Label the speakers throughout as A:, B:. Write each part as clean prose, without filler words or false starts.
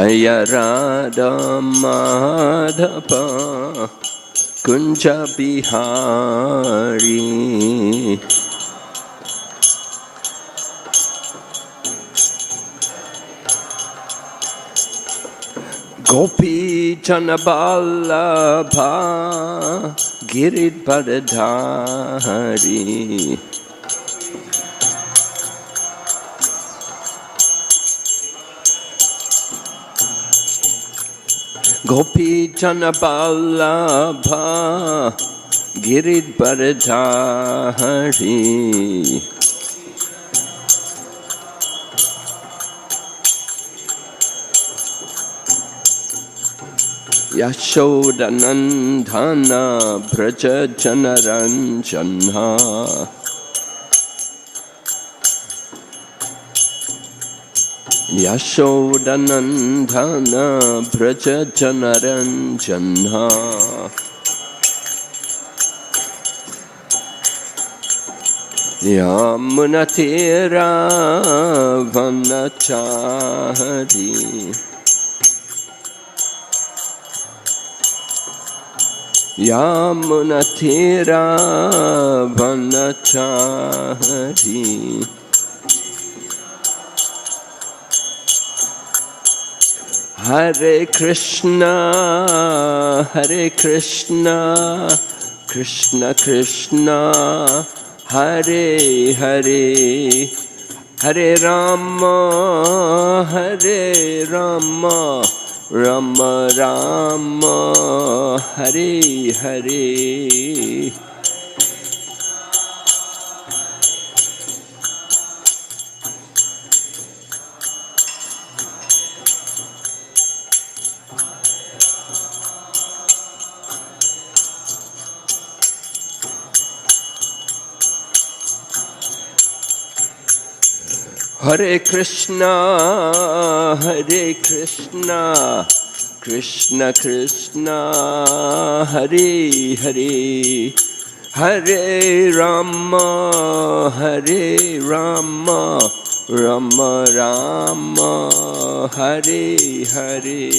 A: Jaya Radha Madhava Kunja Bihari Gopi Janaballabha Giridharadhari Gopi Janaballabha Giridharadhari Yashodanandana Bṛhac-chravāḥ Yashodanandana Bṛhac-chravāḥ Yamunatira vanachari Yamunatira vanachari Hare Krishna Krishna Krishna Hare Hare Hare Rama Rama Rama Hare Hare Hare Krishna Krishna Krishna Hare Hare Hare Rama Rama Rama Hare Hare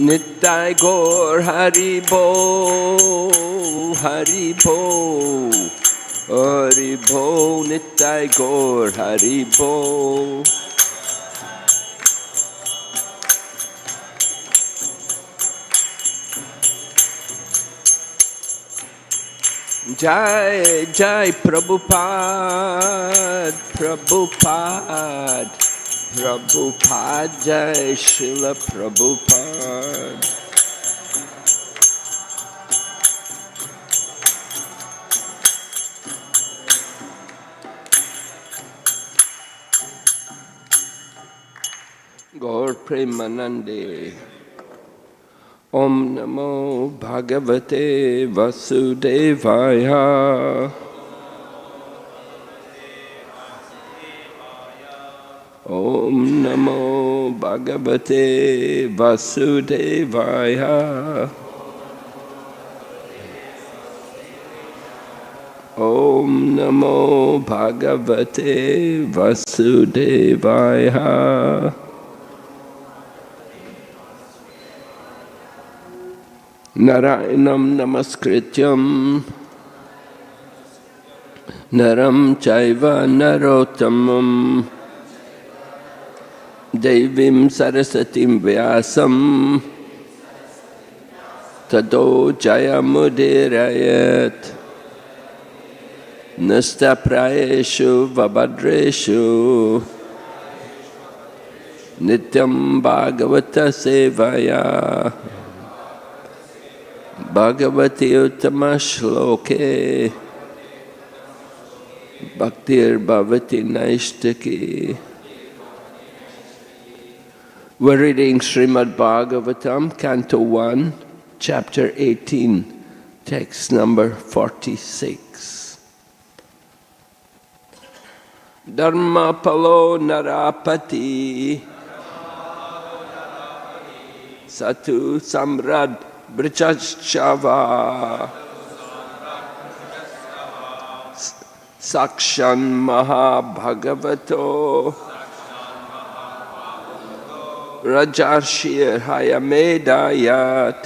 A: Nittai Gaur Haribo Nittai Gaur Haribo Jai Jai Prabhupada Jai Srila Prabhupada Gaur Premanande Om Namo Bhagavate Vasudevaya Om Namo Bhagavate Vasudevaya Om Namo Bhagavate Vasudevaya Narayanam Namaskrityam Naram Chaiva Narottamam Devim Sarasatim Vyasam Tado Jayamudirayat Nastaprayeshu Vabhadreshu Nityam Bhagavata Sevaya Bhagavati Uttama Shloke Bhaktir Bhavati Naishtaki. We're reading Srimad Bhagavatam, Canto 1, Chapter 18, text number 46. dharma-pālo nara-patiḥ, satu samrāḍ bṛhac-chravāḥ, sākṣān mahā-bhāgavato, rājarṣir haya-medhayāṭ,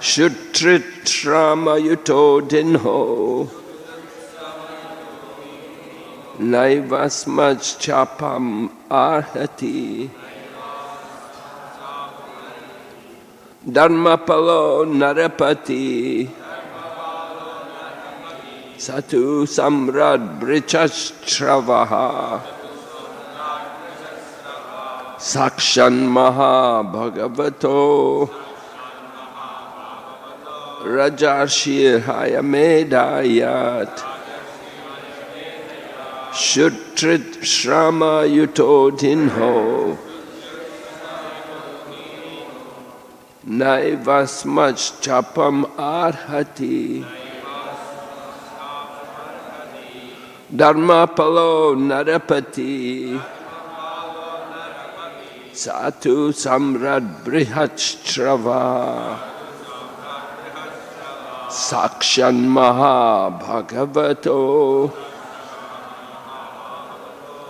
A: kṣut-tṛṭ-śrama-yuto dīno, naivāsmac chāpam arhati, dharma-pālo nara-patiḥ, satu samrāḍ bṛhac-chravāḥ, sākṣān mahā-bhāgavato, rājarṣir haya-medhayāṭ, kṣut-tṛṭ-śrama-yuto dīno, naivāsmac chāpam arhati, dharma-pālo nara-patiḥ, satu samrāḍ bṛhac-chravāḥ, sākṣān mahā-bhāgavato,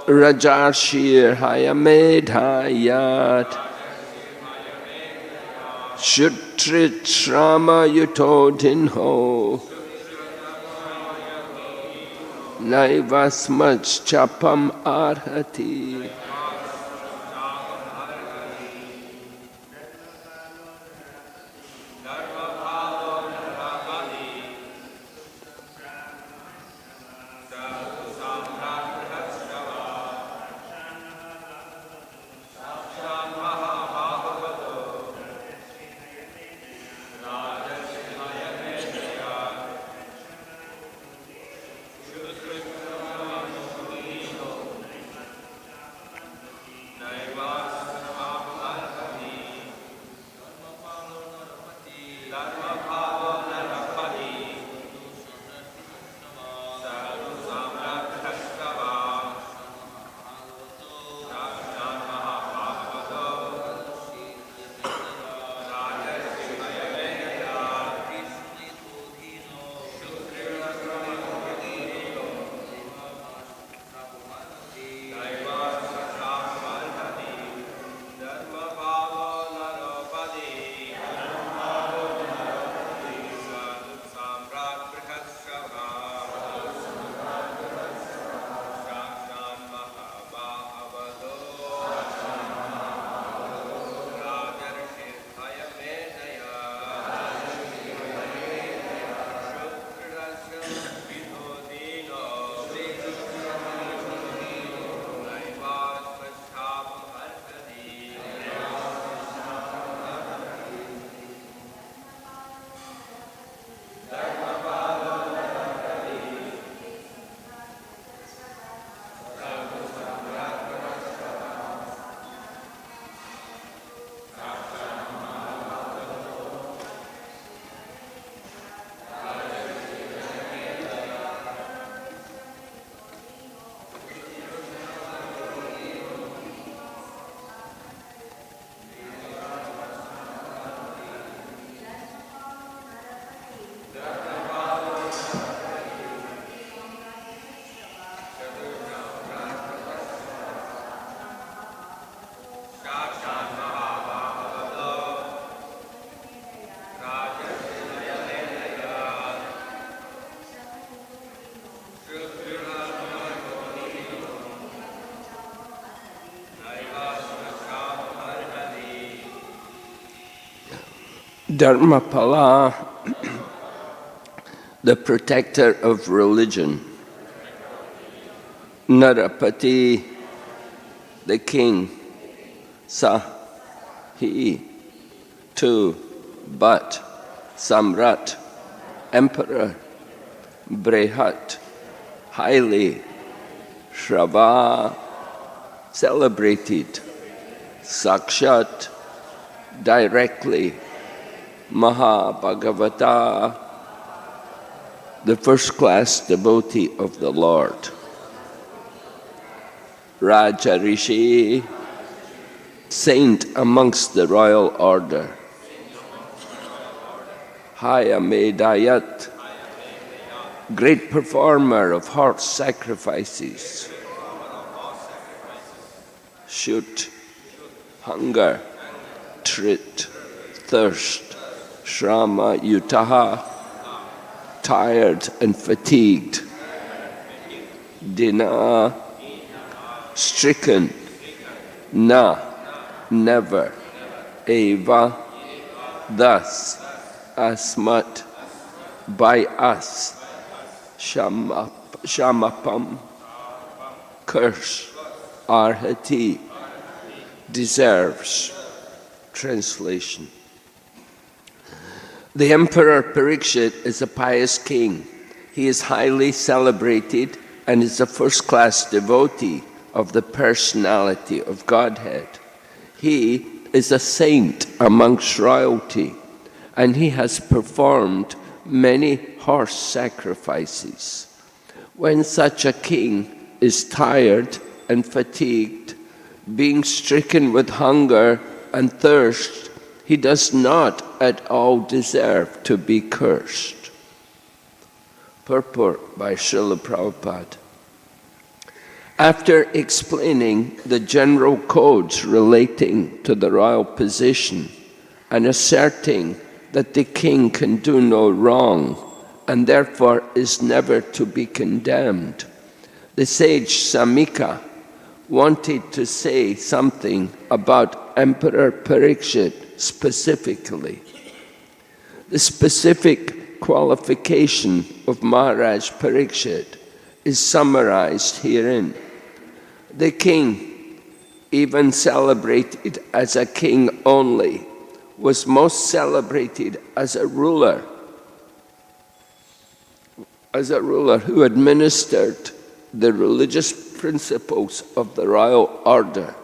A: rājarṣir haya-medhayāṭ, kṣut-tṛṭ-śrama-yuto dīno, naivāsmac chāpam arhati. Dharma-pāla, the protector of religion. Nara-patiḥ, the king. Sa, he, to, but. Samrāḍ, emperor. Bṛhac, highly. Śravaṇa, celebrated. Sakshat, directly. Mahā-bhāgavato, the first-class devotee of the Lord. Rājarṣir, saint amongst the royal order. Haya-medhayāṭ, great performer of horse sacrifices. Kṣut, hunger, tṛṭ, thirst, śrama-yuto, tired and fatigued. Dīno, stricken. Na, never. Eva, thus. Asmat, by us. Chāpam, curse. Arhati, deserves. Translation. The Emperor Parikshit is a pious king. He is highly celebrated and is a first-class devotee of the personality of Godhead. He is a saint amongst royalty, and he has performed many horse sacrifices. When such a king is tired and fatigued, being stricken with hunger and thirst, he does not at all deserve to be cursed. Purport by Srila Prabhupada. After explaining the general codes relating to the royal position and asserting that the king can do no wrong and therefore is never to be condemned, the sage Samika wanted to say something about Emperor Parikshit specifically. The specific qualification of Maharaj Parikshit is summarized herein. The king, even celebrated as a king only, was most celebrated as a ruler who administered the religious principles of the royal order.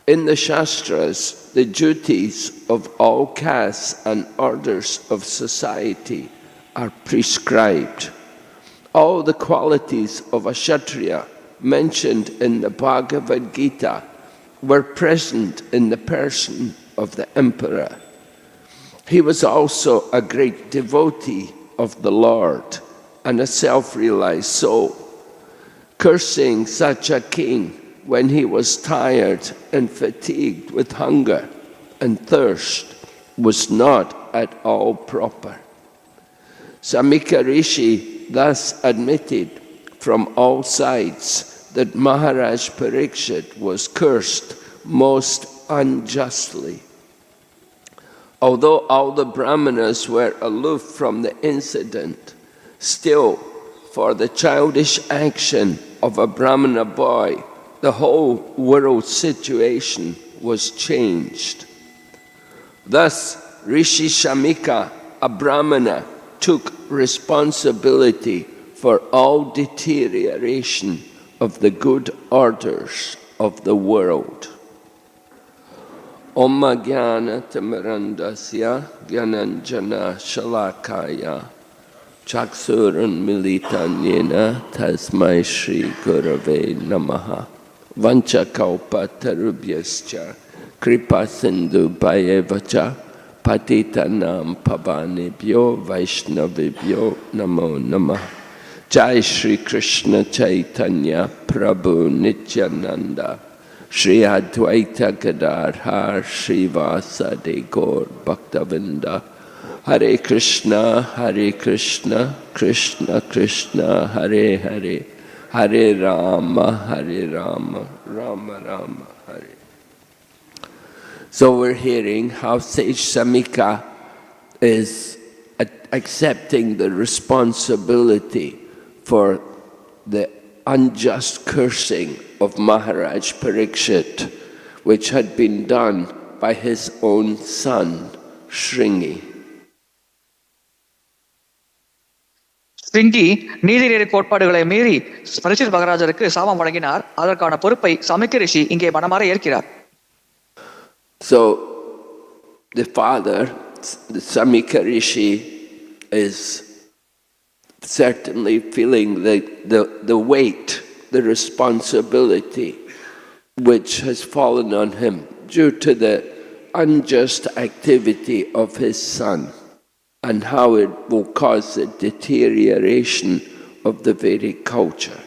A: In the Shastras, the duties of all castes and orders of society are prescribed. All the qualities of a Kshatriya mentioned in the Bhagavad Gita were present in the person of the emperor. He was also a great devotee of the Lord and a self-realized soul. Cursing such a king when he was tired and fatigued with hunger and thirst was not at all proper. Samika Rishi thus admitted from all sides that Maharaj Parikshit was cursed most unjustly. Although all the Brahmanas were aloof from the incident, still, for the childish action of a Brahmana boy, the whole world situation was changed. Thus, Rishi Shamika, a Brahmana, took responsibility for all deterioration of the good orders of the world. Om Jnana Timirandasya Gyananjana Shalakaya Chaksurunmilitan Yena Tasmai Shri Gurave Namaha Vanchakalpa Tarubhyascha Kripa Sindhu Bhayevacha Patitanam Pavanebhyo Vaishnavibhyo Namo Namah. Jai Shri Krishna Chaitanya Prabhu Nityananda Shri Advaita Gadadhar Srivasadi Gaur Bhaktavinda Hare Krishna Krishna Krishna Hare Hare Hare Rama Rama Rama Hare. So we're hearing how Sage Samika is accepting the responsibility for the unjust cursing of Maharaj Parikshit, which had been done by his own son, Shringi.
B: ஸ்ருங்கி நீதிநெறி கோட்பாடுகளை மீறி பரீட்சித் மகாராஜருக்கு சாபம் வழங்கினார். அதற்கான பொறுப்பை சமிக்க ரிஷி இங்கே மனமாற ஏற்கிறார்.
A: So the father, the Samika Rishi, is certainly feeling the weight, the responsibility which has fallen on him due to the unjust activity of his son, and how it will cause the deterioration of the Vedic culture.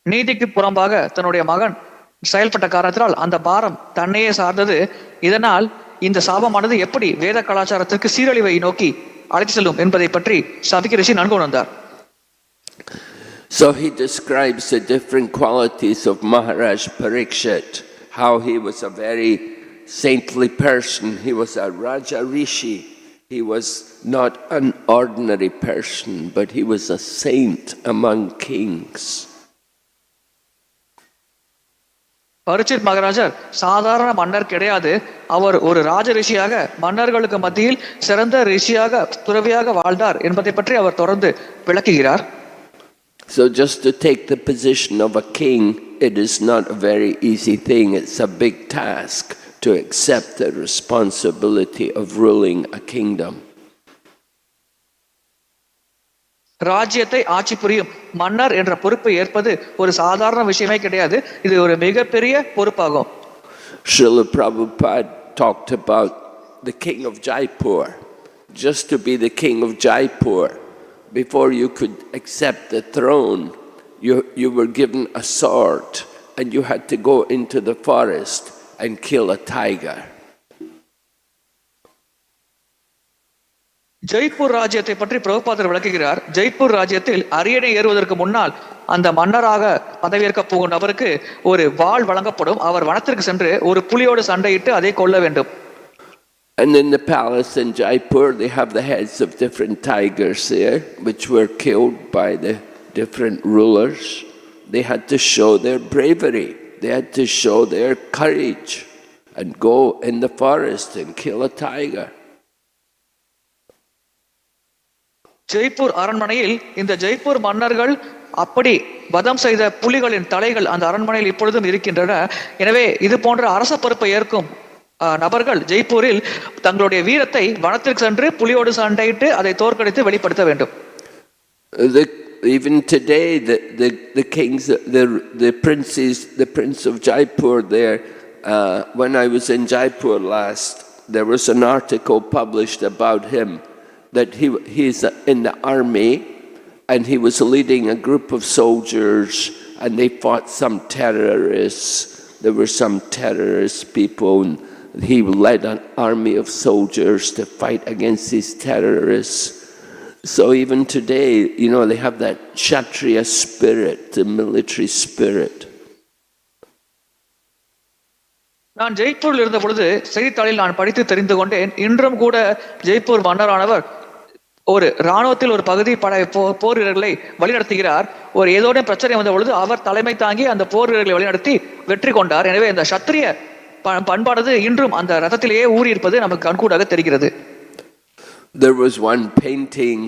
B: நீதிக்கு புறம்பாக தன்னுடைய மகன் செயல்பட்ட காரணத்தினால் அந்த பாரம் தன்னையே சார்ந்தது. இதனால் இந்த சாபமானது எப்படி வேத கலாச்சாரத்திற்கு சீரழிவை நோக்கி அழைத்து செல்லும் என்பதை பற்றி சபிக்க ரிஷி நன்கு உணர்ந்தார்.
A: So he describes the different qualities of Maharaj Parikshit, how he was a very saintly person. He was a rājarṣir. He was not an ordinary person, but he was a saint among kings.
B: Parikshit மகாராஜர் சாதாரண மன்னர் கிடையாது. அவர் ஒரு ராஜ ரிஷியாக மன்னர்களுக்கு மத்தியில் சிறந்த ரிஷியாக துறவியாக வாழ்ந்தார் என்பதை பற்றி அவர் தொடர்ந்து விளக்குகிறார்.
A: So just to take the position of a king, it is not a very easy thing. It's a big task to accept the responsibility of ruling a kingdom.
B: ராஜ்யத்தை ஆட்சி புரியும் மன்னர் என்ற பொறுப்பை ஏற்பது ஒரு சாதாரண விஷயமே கிடையாது. இது ஒரு மிகப்பெரிய பொறுப்பாகும்.
A: Srila Prabhupada talked about the king of Jaipur. Just to be the king of Jaipur, before you could accept the throne, you were given a sword and you had to go into the forest and kill a tiger.
B: Jaipur ராஜ்யத்தை பற்றி பிரபுபாதர் விளக்குகிறார். ஜெய்ப்பூர் ராஜ்யத்தில் அரியணை ஏறுவதற்கு முன்னால் அந்த மன்னராக பதவியேற்க போகும் நபருக்கு ஒரு வாள் வழங்கப்படும். அவர் வனத்திற்கு சென்று ஒரு புலியோடு சண்டையிட்டு அதை கொல்ல வேண்டும்.
A: And in the palace in Jaipur, they have the heads of different tigers there, which were killed by the different rulers. They had to show their bravery. They had to show their courage and go in the forest and kill a tiger.
B: Jaipur அரண்மனையில் இந்த ஜெய்ப்பூர் மன்னர்கள் அப்படி வதம் செய்த புலிகளின் தலைகள் அந்த அரண்மனையில் இப்பொழுதும் இருக்கின்றன. எனவே இது போன்ற அரச பொறுப்பை ஏற்கும் நபர்கள் ஜெய்ப்பூரில் தங்களுடைய வீரத்தை வனத்திற்கு சென்று புலியோடு சண்டையிட்டு அதை தோற்கடித்து வெளிப்படுத்த வேண்டும்.
A: Even today, the kings, the princes, the prince of Jaipur there, when I was in Jaipur last, there was an article published about him, that he's in the army and he was leading a group of soldiers and they fought some terrorists. There were some terrorist people and he led an army of soldiers to fight against these terrorists. So even today, you know, they have that Kshatriya spirit, the military spirit.
B: நான் ஜெய்ப்பூரில் இருந்த பொழுது செய்தித்தாளில் நான் படித்து தெரிந்து கொண்டேன். இன்றும் கூட ஜெய்ப்பூர் மன்னரானவர் ஒரு இராணுவத்தில் ஒரு பகுதி போர் வீரர்களை வழிநடத்துகிறார். ஒரு ஏதோட பிரச்சனை வந்த பொழுது அவர் தலைமை தாங்கி அந்த போர் வீரர்களை வழிநடத்தி வெற்றி கொண்டார். எனவே இந்த சத்திரிய பண்பானது இன்றும் அந்த ரதத்திலேயே ஊறி இருப்பது நமக்கு கண்கூடாக தெரிகிறது.
A: There was one painting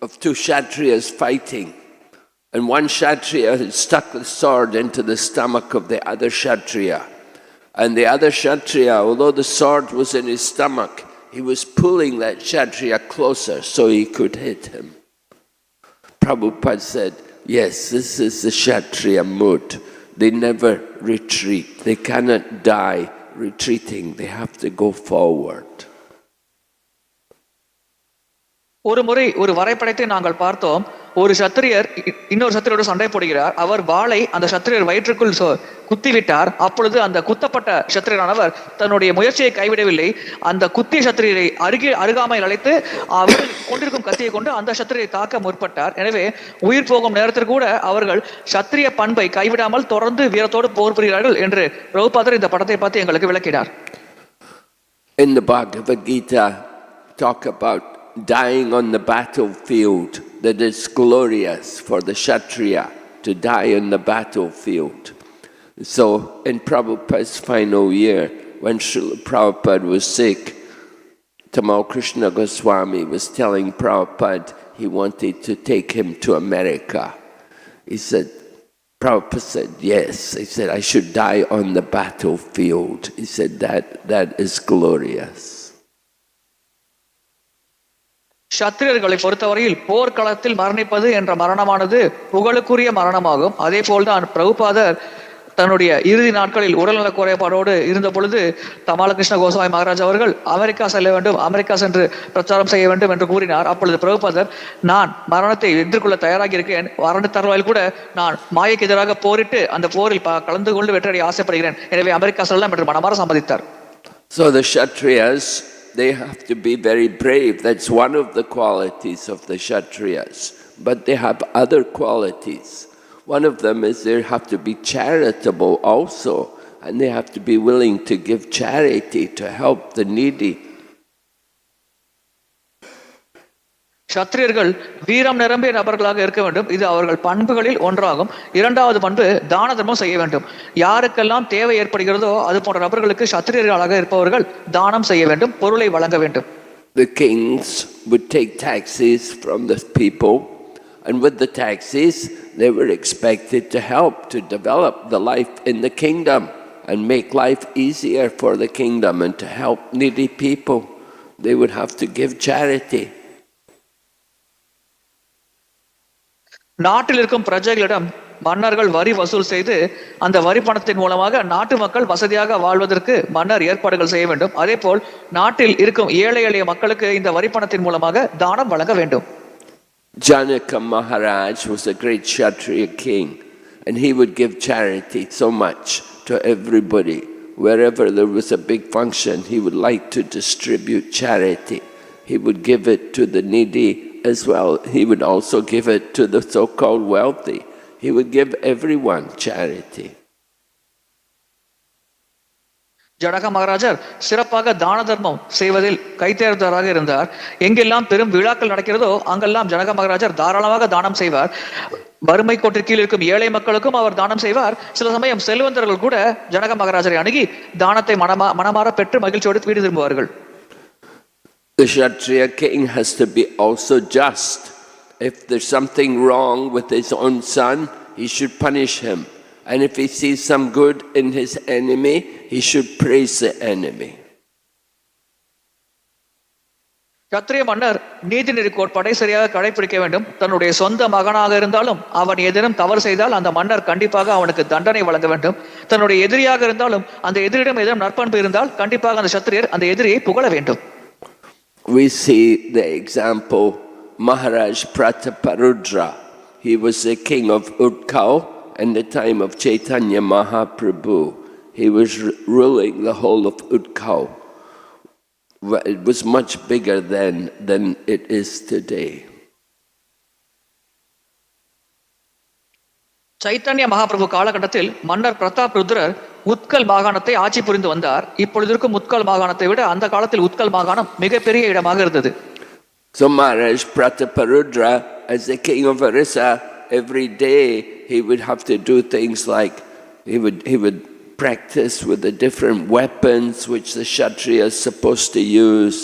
A: of two Kshatriyas fighting, and one Kshatriya had stuck the sword into the stomach of the other Kshatriya, and the other Kshatriya, although the sword was in his stomach, he was pulling that Kshatriya closer so he could hit him. Prabhupada said, yes, this is the Kshatriya mood. They never retreat. They cannot die retreating. They have to go forward.
B: ஒரு முறை ஒரு வரைபடத்தை நாங்கள் பார்த்தோம். ஒரு சத்திரியர் இன்னொரு சத்திரியரோடு சண்டை போடுகிறார். அவர் வாளை அந்த சத்திரியர் வயிற்றுக்குள் குத்திவிட்டார். அப்பொழுது அந்த குத்தப்பட்ட சத்திரியரானவர் தன்னுடைய முயற்சியை கைவிடவில்லை. அந்த குத்திய சத்திரியரை அருகாமையில் அழைத்து அவர் கொண்டிருக்கும் கத்தியை கொண்டு அந்த சத்திரியை தாக்க முற்பட்டார். எனவே உயிர் போகும் நேரத்தில் கூட அவர்கள் சத்திரிய பண்பை கைவிடாமல் தொடர்ந்து வீரத்தோடு போர் புரிகிறார்கள் என்று பிரபுபாதர் இந்த படத்தை பார்த்து எங்களுக்கு விளக்கினார்.
A: In the Bhagavad Gita, talk about dying on the battlefield, that it's glorious for the Kshatriya to die on the battlefield. So in Prabhupada's final year, when Srila Prabhupada was sick, Tamal Krishna Goswami was telling Prabhupada he wanted to take him to America. He said, Prabhupada said, yes. He said, I should die on the battlefield. He said, that is glorious.
B: சத்திரியர்களை பொறுத்தவரையில் போர்க்களத்தில் மரணிப்பது என்ற மரணமானது புகழுக்குரிய மரணமாகும். அதே போல்தான் பிரபுபாதர் தன்னுடைய இறுதி நாட்களில் உடல்நல குறைபாடோடு இருந்த பொழுது தமாலகிருஷ்ண கோஸ்வாமி மகாராஜ் அவர்கள் அமெரிக்கா செல்ல வேண்டும், அமெரிக்கா சென்று பிரச்சாரம் செய்ய வேண்டும் என்று கூறினார். அப்பொழுது பிரபுபாதர், நான் மரணத்தை எதிர்கொள்ள தயாராகி இருக்கேன், மரண தருவாயில் கூட நான் மாயைக்கு எதிராக போரிட்டு அந்த போரில் கலந்து கொண்டு வெற்றியடைய ஆசைப்படுகிறேன், எனவே அமெரிக்கா செல்லலாம் என்று மனமாற சம்மதித்தார்.
A: So the Kshatriyas, they have to be very brave. That's one of the qualities of the Kshatriyas. But they have other qualities. One of them is they have to be charitable also, and they have to be willing to give charity to help the needy.
B: சத்திரியர்கள் வீரம் நிரம்பிய நபர்களாக இருக்க வேண்டும். இது அவர்கள் பண்புகளில் ஒன்றாகும். இரண்டாவது பண்பு தான தர்மம் செய்ய வேண்டும். யாருக்கெல்லாம் தேவை ஏற்படுகிறதோ அது போன்ற நபர்களுக்கு சத்திரியர்களாக இருப்பவர்கள் தானம் செய்ய வேண்டும், பொருளை வழங்க வேண்டும்.
A: The kings would take taxes from the people, and with the taxes they were expected to help to develop the life in the kingdom and make life easier for the kingdom and to help needy people. They would have to give charity.
B: நாட்டில் இருக்கும் பிரஜைகளிடம் மன்னர்கள் வரி வசூல் செய்து அந்த வரி பணத்தின் மூலமாக நாட்டு மக்கள் வசதியாக வாழ்வதற்கு மன்னர் ஏற்பாடுகள் செய்ய வேண்டும். அதே போல் நாட்டில் இருக்கும் ஏழை எளிய மக்களுக்கு இந்த வரி பணத்தின் மூலமாக தானம் வழங்க வேண்டும்.
A: Janaka Maharaj was a great Kshatriya king, and he would give charity so much to everybody. Wherever there was a big function, he would like to distribute charity. He would give it to the needy as well. He would also give it to the so-called wealthy. He would give everyone charity.
B: Janaka மகாராஜர் சிறப்பாக தான தர்மம் செய்வதில் கைதேர்ந்தவராக இருந்தார். எங்கெல்லாம் பெரும் விழாக்கள் நடக்கிறதோ அங்கெல்லாம் ஜனக மகாராஜர் தாராளமாக தானம் செய்வார். வறுமை கோட்டிற்கு கீழ் இருக்கும் ஏழை மக்களுக்கும் அவர் தானம் செய்வார். சில சமயம் செல்வந்தர்கள் கூட ஜனக மகாராஜரை அணுகி தானத்தை மனமாற பெற்று மகிழ்ச்சியோடு வீடு திரும்புவார்கள்.
A: The Kshatriya king has to be also just. If there's something wrong with his own son, he should punish him. And if he sees some good in his enemy, he should praise the enemy.
B: சத்திரிய மன்னர் நீதிநெறி கோட்பாட்டை சரியாக கடைபிடிக்க வேண்டும். தன்னுடைய சொந்த மகனாக இருந்தாலும் அவன் ஏதேனும் தவறு செய்தால் அந்த மன்னர் கண்டிப்பாக அவனுக்கு தண்டனை வழங்க வேண்டும். தன்னுடைய எதிரியாக இருந்தாலும் அந்த எதிரிடம் ஏதேனும் நற்பண்பு இருந்தால் கண்டிப்பாக அந்த சத்திரியர் அந்த எதிரியை புகழ வேண்டும்.
A: We see the example, Maharaj Pratap Rudra. He was the king of Utkal in the time of Chaitanya Mahaprabhu. He was ruling the whole of Utkal. It was much bigger then than it is today.
B: Chaitanya Mahaprabhu காலகட்டத்தில் மன்னர் பிரதாப் ருத்ரர் உத்கல் மாகாணத்தை ஆட்சி புரிந்து வந்தார். இப்பொழுது இருக்கும் உத்கல் மாகாணத்தை விட அந்த காலத்தில் உத்கல் மாகாணம் மிகப்பெரிய இடமாக இருந்தது.
A: So Maharaj Pratap Rudra, as the king of Orissa, every day he would have to do things like he would practice with the different weapons which the Kshatriya is supposed to use,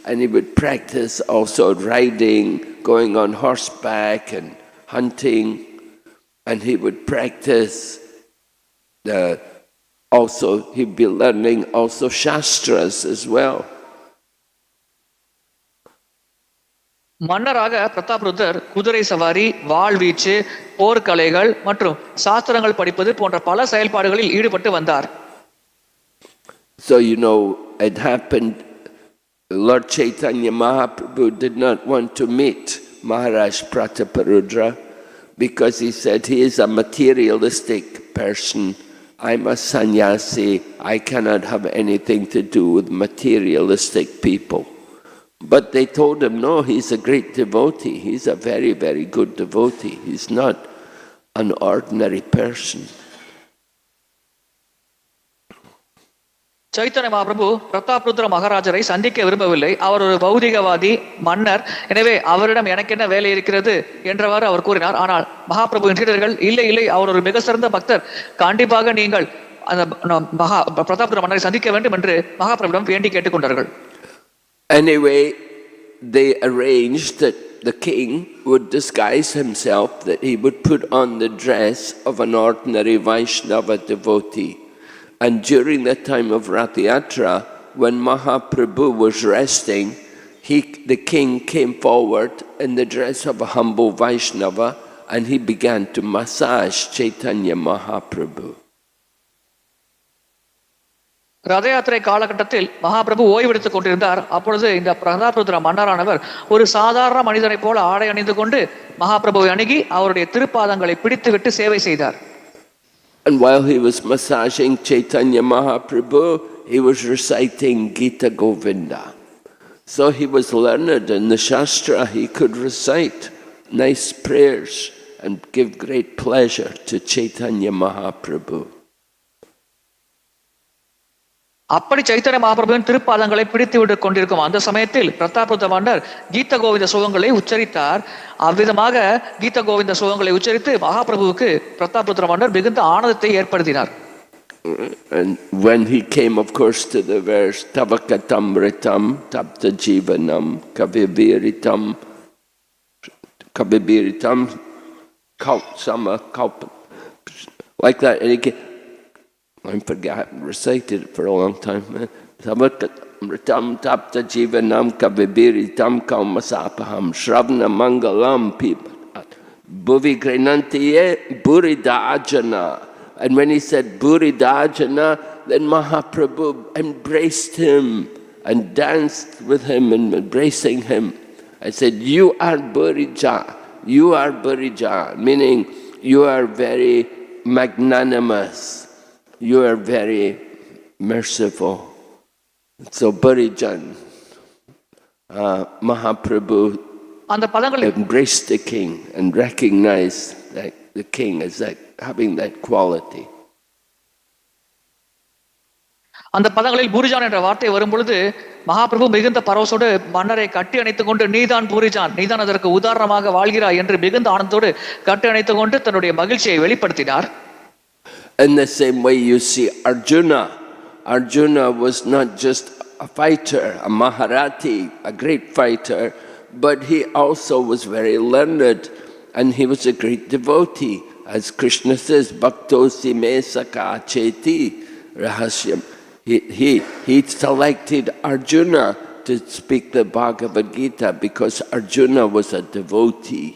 A: and he would practice also riding, going on horseback and hunting, and he would practice he'd be learning also Shastras as well.
B: மன்னராக பிரதாப் ருத்ரர் குதிரை சவாரி, வாழ்வீச்சு, போர்க்கலைகள் மற்றும் சாஸ்திரங்கள் படிப்பது போன்ற பல செயல்பாடுகளில் ஈடுபட்டு வந்தார்.
A: So it happened, Lord Chaitanya Mahaprabhu did not want to meet Maharaj Pratap Rudra because he said he is a materialistic person. I'm a sannyasi, I cannot have anything to do with materialistic people. But they told him, no, he's a great devotee. He's a very, very good devotee. He's not an ordinary person.
B: Chaitanya Mahaprabhu Pratap ருத்ர மகாராஜரை சந்திக்க விரும்பவில்லை. அவர் ஒரு பௌதிகவாதி மன்னர், எனவே அவரிடம் எனக்கு என்ன வேலை இருக்கிறது என்றவாறு அவர் கூறினார். ஆனால் மகாபிரபுவின் சீடர்கள் இல்லை, அவர் ஒரு மிக சிறந்த பக்தர், கண்டிப்பாக நீங்கள் அந்த பிரதாப் ருத்ர மன்னரை சந்திக்க வேண்டும் என்று மகாபிரபுவிடம் வேண்டி கேட்டுக்கொண்டார்கள்.
A: Anyway, they arranged that the king would disguise himself, that he would put on the dress of an ordinary Vaishnava devotee. And during the time of Rath Yatra, when Mahaprabhu was resting, the king came forward in the dress of a humble Vaishnava and he began to massage Chaitanya Mahaprabhu.
B: ரத யாத்திரை காலகட்டத்தில் மகாபிரபு ஓய்வெடுத்துக் கொண்டிருந்தார். அப்பொழுது இந்த பிரதாப் ருத்ர மன்னரானவர் ஒரு சாதாரண மனிதனை போல ஆடை அணிந்து கொண்டு மகாபிரபுவை அணுகி அவருடைய திருப்பாதங்களை பிடித்துவிட்டு சேவை செய்தார்.
A: And while he was massaging Chaitanya Mahaprabhu, he was reciting Gita Govinda. So he was learned in the Shastra. He could recite nice prayers and give great pleasure to Chaitanya Mahaprabhu.
B: அப்படி சைத்தன்ய மகாபிரபுவின் திருப்பாதங்களை பிடித்து விட்டு கொண்டிருக்கும் அந்த சமயத்தில் பிரதாப் ருத்ர மன்னர் கீத கோவிந்த சுகங்களை உச்சரித்தார். அவ்விதமாக கீத கோவிந்த சுகங்களை உச்சரித்து மகாபிரபுவுக்கு பிரதாப் ருத்ர மன்னர் மிகுந்த ஆனந்தத்தை ஏற்படுத்தினார்.
A: And when he came, of course, to the verse Tavakatam Ritam tapta-jīvanaṁ kavibiritam kalpam, like that, and he came, I forgot, recited it for a long time. Tavakatam tapta-jīvanaṁ kavibiritam kalmasapaham śravaṇa-maṅgalaṁ Bhuri da Janah. And when he said Bhuri da Janah, then Mahaprabhu embraced him and danced with him and embracing him. I said, you are Bhuri da, you are Bhuri da, meaning you are very magnanimous, you are very merciful. So Bhuri Jan, Mahaprabhu embraced the king and recognized that the king as that having that quality.
B: அந்த பதங்களில் பூரிஜான் என்ற வார்த்தை வரும் பொழுது மகாபிரபு மிகுந்த பரவசோடு மன்னரை கட்டி அணைத்துக் கொண்டு நீதான் பூரிஜான், நீதான் அதற்கு உதாரணமாக வாழ்கிறாய் என்று மிகுந்த ஆனந்தோடு கட்டி அணைத்துக் கொண்டு தன்னுடைய மகிழ்ச்சியை வெளிப்படுத்தினார்.
A: In the same way you see Arjuna. Arjuna was not just a fighter, a maharati, a great fighter, but he also was very learned and he was a great devotee. As Krishna says, Bhaktosi me saka cheti rahasyam. He selected Arjuna to speak the Bhagavad Gita because Arjuna was a devotee.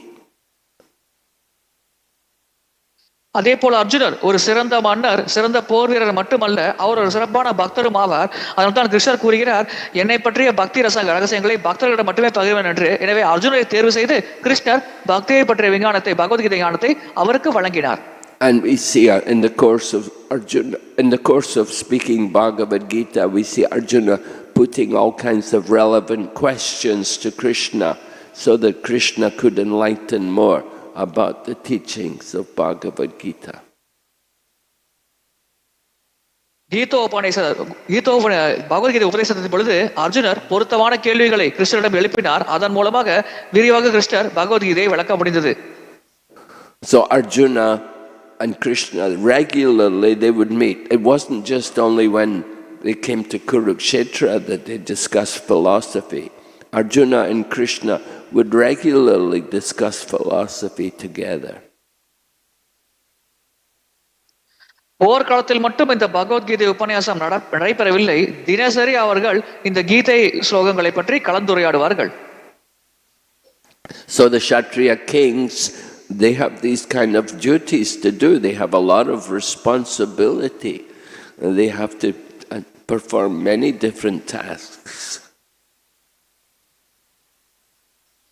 B: அதே போல அர்ஜுனர் ஒரு சிறந்த மன்னர், சிறந்த போர் வீரர் மட்டுமல்ல, அவர் ஒரு சிறப்பான பக்தரும் ஆவார். அதனால்தான் கிருஷ்ணர் கூறுகிறார், என்னை பற்றிய பக்தி ரகசியங்களை பக்தர்களிடம் மட்டுமே பகிர்வேன் என்று. எனவே அர்ஜுனரை தேர்வு செய்து கிருஷ்ணர் பக்தியை பற்றிய விஞ்ஞானத்தை, பகவத்கீதை ஞானத்தை அவருக்கு வழங்கினார்.
A: And we see in the course of Arjuna, in the course of speaking Bhagavad Gita, we see Arjuna putting all kinds of relevant questions to Krishna so that Krishna could enlighten more about the teachings of Bhagavad Gita.
B: Bhagavad Gita உபதேசத்தின் பொழுது அர்ஜுனர் பொருத்தமான கேள்விகளை கிருஷ்ணரிடம் எழுப்பினார். அதன் மூலமாக விரிவாக கிருஷ்ணர் பகவத்கீதையை விளக்க முடிந்தது.
A: So Arjuna and Krishna regularly they would meet. It wasn't just only when they came to Kurukshetra that they discussed philosophy. Arjuna and Krishna would regularly discuss philosophy together.
B: போர்க்காலத்தில் மட்டும் இந்த பகவத்கீதை உபன்யாசம் நடைபெறவில்லை. தினசரி அவர்கள் இந்த கீதை ஸ்லோகங்களை பற்றி கலந்துரையாடுவார்கள்.
A: So the Kshatriya kings, they have these kind of duties to do. They have a lot of responsibility. They have to perform many different tasks.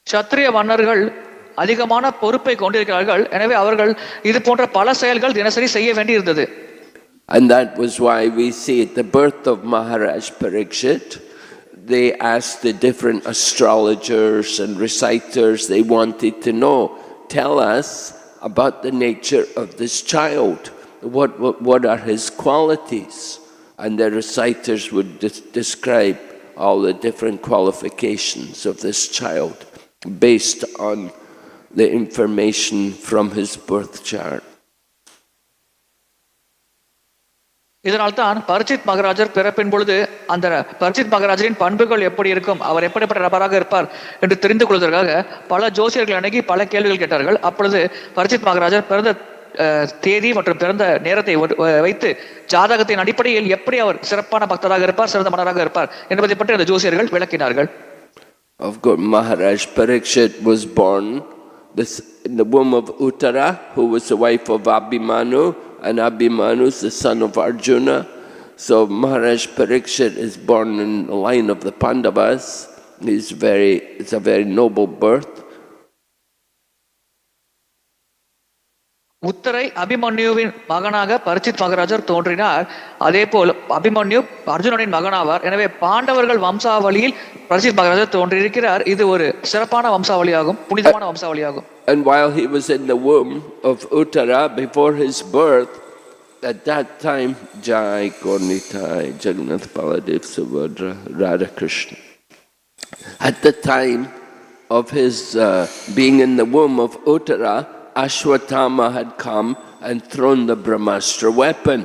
B: Kshatriya மன்னர்கள் அதிகமான பொறுப்பை கொண்டிருக்கிறார்கள். எனவே அவர்கள் இது போன்ற பல செயல்கள் தினசரி செய்ய வேண்டியிருந்தது.
A: And that was why we see at the birth of Maharaj Parikshit, they asked the different astrologers and reciters, they wanted to know, tell us about the nature of this child. What are his qualities? And the reciters would describe all the different qualifications of this child based on the information from his birth chart.
B: இதனால்தான் பரீட்சித் மகாராஜர் பிறப்பின் பொழுது அந்த பரீட்சித் மகாராஜரின் பண்புகள் எப்படி இருக்கும், அவர் எப்படிப்பட்ட நபராக இருப்பார் என்று தெரிந்து கொள்வதற்காக பல ஜோசியர்கள் அணுகி பல கேள்விகள் கேட்டார்கள். அப்பொழுது பரீட்சித் மகாராஜர் பிறந்த தேதி மற்றும் பிறந்த நேரத்தை வைத்து ஜாதகத்தின் அடிப்படையில் எப்படி அவர் சிறப்பான பக்தராக இருப்பார், சிறந்த மன்னராக இருப்பார் என்பதை பற்றி அந்த ஜோசியர்கள் விளக்கினார்கள்.
A: Of course, Maharaj Parikshit was born in the womb of Uttara, who was the wife of Abhimanyu, and Abhimanyu is the son of Arjuna. So Maharaj Parikshit is born in the line of the Pandavas. It's a very noble birth.
B: Uttara அபிமன்யுவின் மகனாக பரீட்சித் மகாராஜர் தோன்றினார். அதே போல் அபிமன்யு அர்ஜுனனின் மகனாவார். எனவே பாண்டவர்கள் வம்சாவளியில் பரீட்சித் மகாராஜர் தோன்றியிருக்கிறார். இது ஒரு சிறப்பான வம்சாவளியாகும், புனிதமான வம்சாவளியாகும்.
A: And while he was in the womb of Uttara, before his birth, at that time, Jai Gornitai Jagannath Baladev Subhadra Radha Krishna. At the time of his being in the womb of Uttara, Ashwatthama had come and thrown the Brahmastra weapon.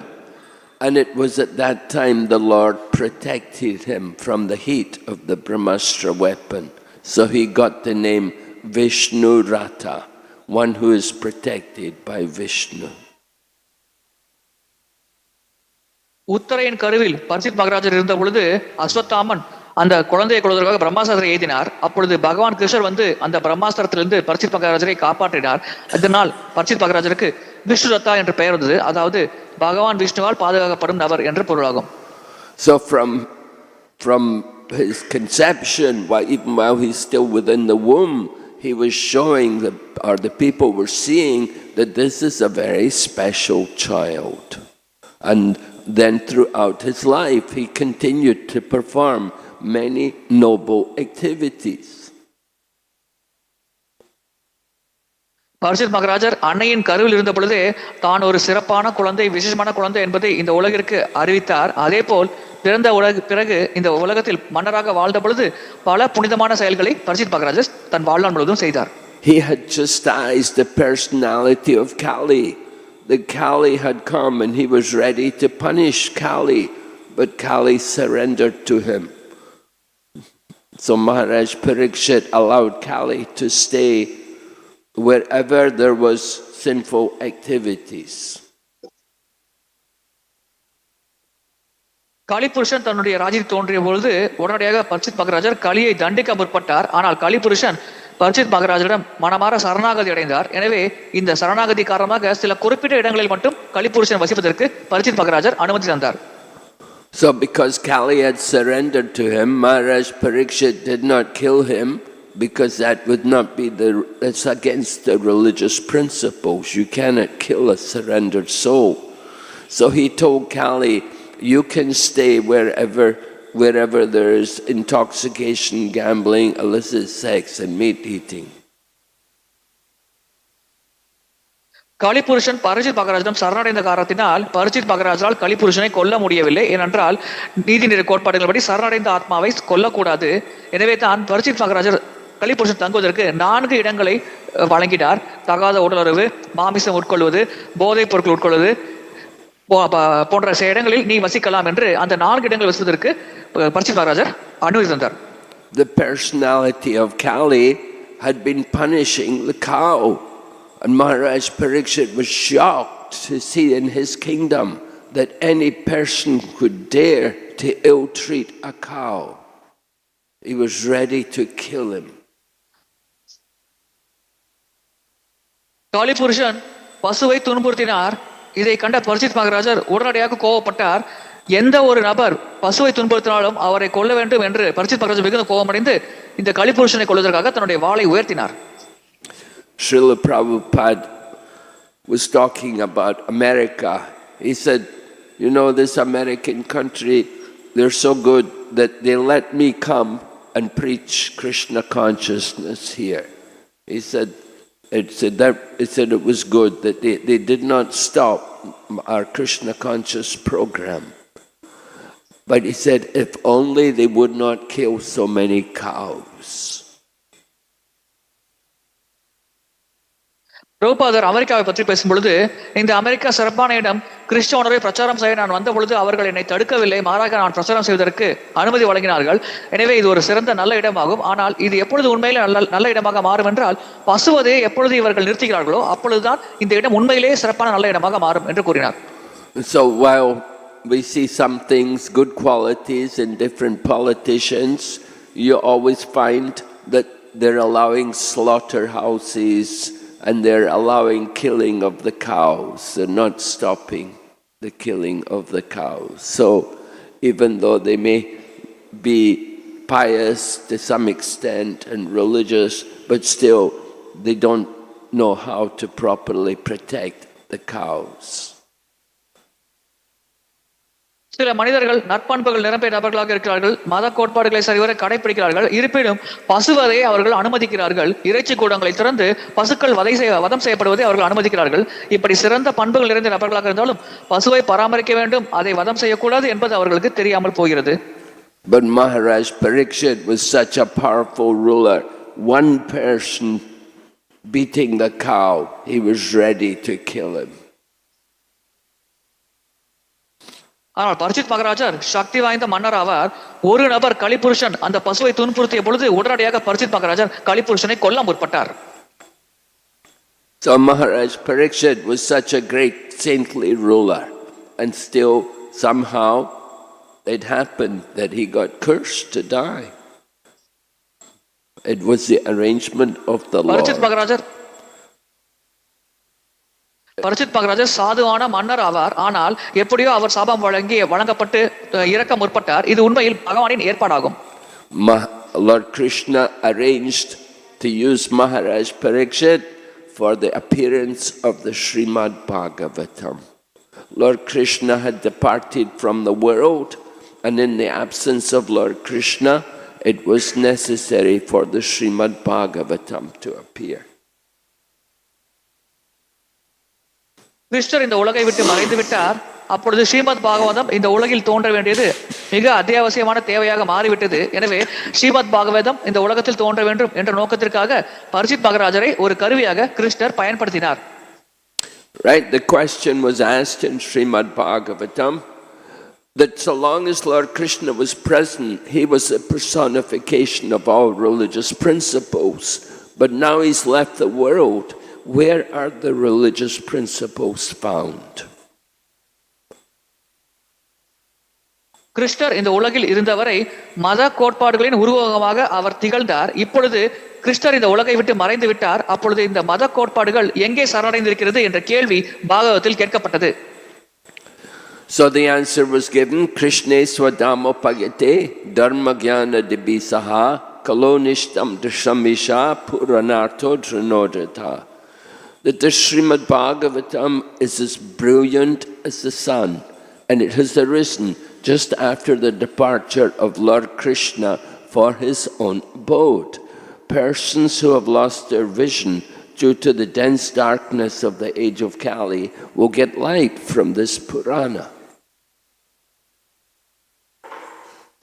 A: And it was at that time the Lord protected him from the heat of the Brahmastra weapon. So he got the name Vishnu Rata, one who is protected by Vishnu.
B: உத்தரையின் கருவில் பரீட்சித் மகாராஜர் இருந்த பொழுது அஸ்வத்தாமன் அந்த குழந்தையை கொள்வதற்காக பிரம்மாஸ்திரத்தை ஏதினார். அப்பொழுது பகவான் கிருஷ்ணர் வந்து அந்த பிரம்மாஸ்திரத்திலிருந்து பரீட்சித் மகாராஜரை காப்பாற்றினார். இதனால் பரீட்சித் மகாராஜருக்கு விஷ்ணு ரத்தா என்று பெயர் வந்தது. அதாவது பகவான் விஷ்ணுவால் பாதுகாக்கப்படும் நபர் என்று பொருளாகும்.
A: So from his conception, even while he's still within the womb, he was showing the people were seeing that this is a very special child. And then throughout his life, he continued to perform many noble activities.
B: Parikshit மகாராஜர் அன்னையின் கருவில் இருந்த பொழுதே தான் ஒரு சிறப்பான குழந்தை, விசேஷமான குழந்தை என்பதை இந்த உலகிற்கு அறிவித்தார். அதே போல் பிறந்த பிறகு இந்த உலகத்தில் மன்னராக வாழ்ந்த பொழுது பல புனிதமான செயல்களை பரீட்சித் மகாராஜர் தன் வாழ்நாள் முழுவதும் செய்தார்.
A: He had chastised the personality of Kali. The Kali had come and he was ready to punish Kali, but Kali surrendered to him. So Maharaj Parikshit allowed Kali to stay wherever there was sinful activities.
B: கலிபுருஷன் தன்னுடைய ராஜ்யத்தில் தோன்றிய பொழுது உடனடியாக பரீட்சித் மகாராஜர் கலியை தண்டிக்க முற்பட்டார். ஆனால் கலிபுருஷன் பரீட்சித் மகாராஜரிடம் மனமாற சரணாகதி அடைந்தார். எனவே இந்த சரணாகதி காரணமாக சில குறிப்பிட்ட இடங்களில் மட்டும் கலிபுருஷன் வசிப்பதற்கு பரீட்சித் மகாராஜர் அனுமதி தந்தார்.
A: So because Kali had surrendered to him, Maharaj Parikshit did not kill him, because that would not be that's against the religious principles. You cannot kill a surrendered soul. So he told Kali, you can stay wherever there is intoxication, gambling, illicit sex and meat eating.
B: கலிபுருஷன் Parikshit மகாராஜிடம் சரணடைந்த காரணத்தினால் பரீட்சித் மகாராஜால் கலிபுருஷனை கொல்ல முடியவில்லை. ஏனென்றால் நீதிநெறி கோட்பாடுகளின்படி சரணடைந்த ஆத்மாவை கொல்லக்கூடாது. எனவே தான் பரீட்சித் மகாராஜர் கலிபுருஷன் தங்குவதற்கு 4 இடங்களை வழங்கினார். தகாத உடலுறவு, மாமிசம் உட்கொள்வது, போதைப் பொருட்கள் உட்கொள்வது போன்ற சில இடங்களில் நீ வசிக்கலாம் என்று அந்த 4 இடங்கள் வசிப்பதற்கு பரீட்சித் மகாராஜர் அனுமதி தந்தார்.
A: The personality of Kali had been punishing the cow. And Maharaj Parikshit was shocked to see in his kingdom that any person could dare to ill-treat a cow. He was ready to kill him.
B: கலிபுருஷன் பசுவை துன்புறுத்தினார். இதை கண்ட பரீட்சித் மகாராஜர் உடனடியாக கோபப்பட்டார். எந்த ஒரு நபர் பசுவை துன்புறுத்தினாலும் அவரை கொல்ல வேண்டும் என்று பரீட்சித் மகாராஜர் மிகுந்த கோபமடைந்து இந்த கலிபுருஷனை கொல்வதற்காக தன்னுடைய வாளை உயர்த்தினார்.
A: Srila Prabhupada was talking about America. He said, you know, this American country, they're so good that they let me come and preach Krishna consciousness here. He said it was good that they did not stop our Krishna conscious program. But he said, if only they would not kill so many cows.
B: பிரபுபாதர் அமெரிக்காவை பற்றி பேசும்பொழுது, இந்த America சிறப்பான இடம், கிறிஸ்துவ உணர்வை பிரச்சாரம் செய்ய நான் வந்த பொழுது அவர்கள் என்னை தடுக்கவில்லை, மாறாக நான் பிரச்சாரம் செய்வதற்கு அனுமதி வழங்கினார்கள். எனவே இது ஒரு சிறந்த நல்ல இடமாகும். ஆனால் இது எப்பொழுது உண்மையிலே நல்ல இடமாக மாறும் என்றால், பசுவதை எப்பொழுது இவர்கள் நிறுத்துகிறார்களோ அப்பொழுதுதான் இந்த இடம் உண்மையிலேயே சிறப்பான நல்ல இடமாக மாறும் என்று கூறினார்.
A: So while we see some things, good qualities in different politicians, you always find that they're allowing slaughterhouses and they're allowing killing of the cows. They're not stopping the killing of the cows. So even though they may be pious to some extent and religious, but still they don't know how to properly protect the cows.
B: சில மனிதர்கள் நற்பண்புகள் நிரம்பிய நபர்களாக இருக்கிறார்கள், மத கோட்பாடுகளை சரிவர கடைபிடிக்கிறார்கள், இருப்பினும் பசுவதை அவர்கள் அனுமதிக்கிறார்கள், இறைச்சி கூடங்களை திறந்து பசுக்கள் வதம் செய்யப்படுவதை அவர்கள் அனுமதிக்கிறார்கள். இப்படி சிறந்த பண்புகள் நிறைந்த நபர்களாக இருந்தாலும் பசுவை பராமரிக்க வேண்டும், அதை வதம் செய்யக்கூடாது என்பது அவர்களுக்கு தெரியாமல் போகிறது.
A: But Maharaj Parikshit was such a powerful ruler. One person beating the cow, he was ready to kill him.
B: ஆனால் பரீட்சித் மகாராஜர் சக்தி வாய்ந்த மன்னர் ஆவார். ஒரு நபர் கலிபுருஷன் அந்த பசுவை துன்புறுத்திய பொழுது உடனடியாக பரீட்சித் மகாராஜர் கலிபுருஷனை கொல்ல முற்பட்டார்.
A: So Maharaj Parikshit was such a great saintly ruler, and still somehow it happened that he got cursed to die. It was the arrangement of the Lord.
B: Parikshit மகாராஜர் சாதுவான மன்னர் ஆவார். ஆனால் எப்படியோ அவர் சாபம் வழங்கப்பட்டு இறக்க முற்பட்டார். இது உண்மையில் பகவானின் ஏற்பாடாகும்.
A: Lord Krishna arranged to use Maharaj Parikshit for the appearance of the Srimad Bhagavatam. Lord Krishna had departed from the world, and in the absence of Lord Krishna, it was necessary for the Srimad Bhagavatam to appear.
B: கிருஷ்ணர் இந்த உலகை விட்டு மறைந்து விட்டார். அப்பொழுது ஸ்ரீமத் பாகவதம் இந்த உலகில் தோன்ற வேண்டியது மிக அத்தியாவசியமான தேவையாக மாறிவிட்டது. எனவே ஸ்ரீமத் பாகவதம் இந்த உலகத்தில் தோன்ற வேண்டும் என்ற நோக்கத்திற்காக பரீட்சித் மகாராஜரை ஒரு கருவியாக கிருஷ்ணர் பயன்படுத்தினார்.
A: Right, the question was asked in Srimad Bhagavatam that so long as Lord Krishna was present, he was a personification of all religious principles. But now he's left the world. Where are the religious principles found?
B: கிருஷ்ணர் இந்த உலகில் இருந்தவரை மத கோட்பாடுகளின் உருவகமாக அவர் திகழ்ந்தார். இப்பொழுது கிருஷ்ணர் இந்த உலகை விட்டு மறைந்து விட்டார். அப்பொழுது இந்த மத கோட்பாடுகள் எங்கே சரணடைந்திருக்கிறது என்ற கேள்வி பாகவதத்தில் கேட்கப்பட்டது.
A: So the answer was given, Krishne swadamopagate dharma-gyana dibisaha kalonishtam dashamisha puranarto dranodata. That the Srimad Bhagavatam is as brilliant as the sun, and it has arisen just after the departure of Lord Krishna for his own abode. Persons who have lost their vision due to the dense darkness of the age of Kali will get light from this Purana.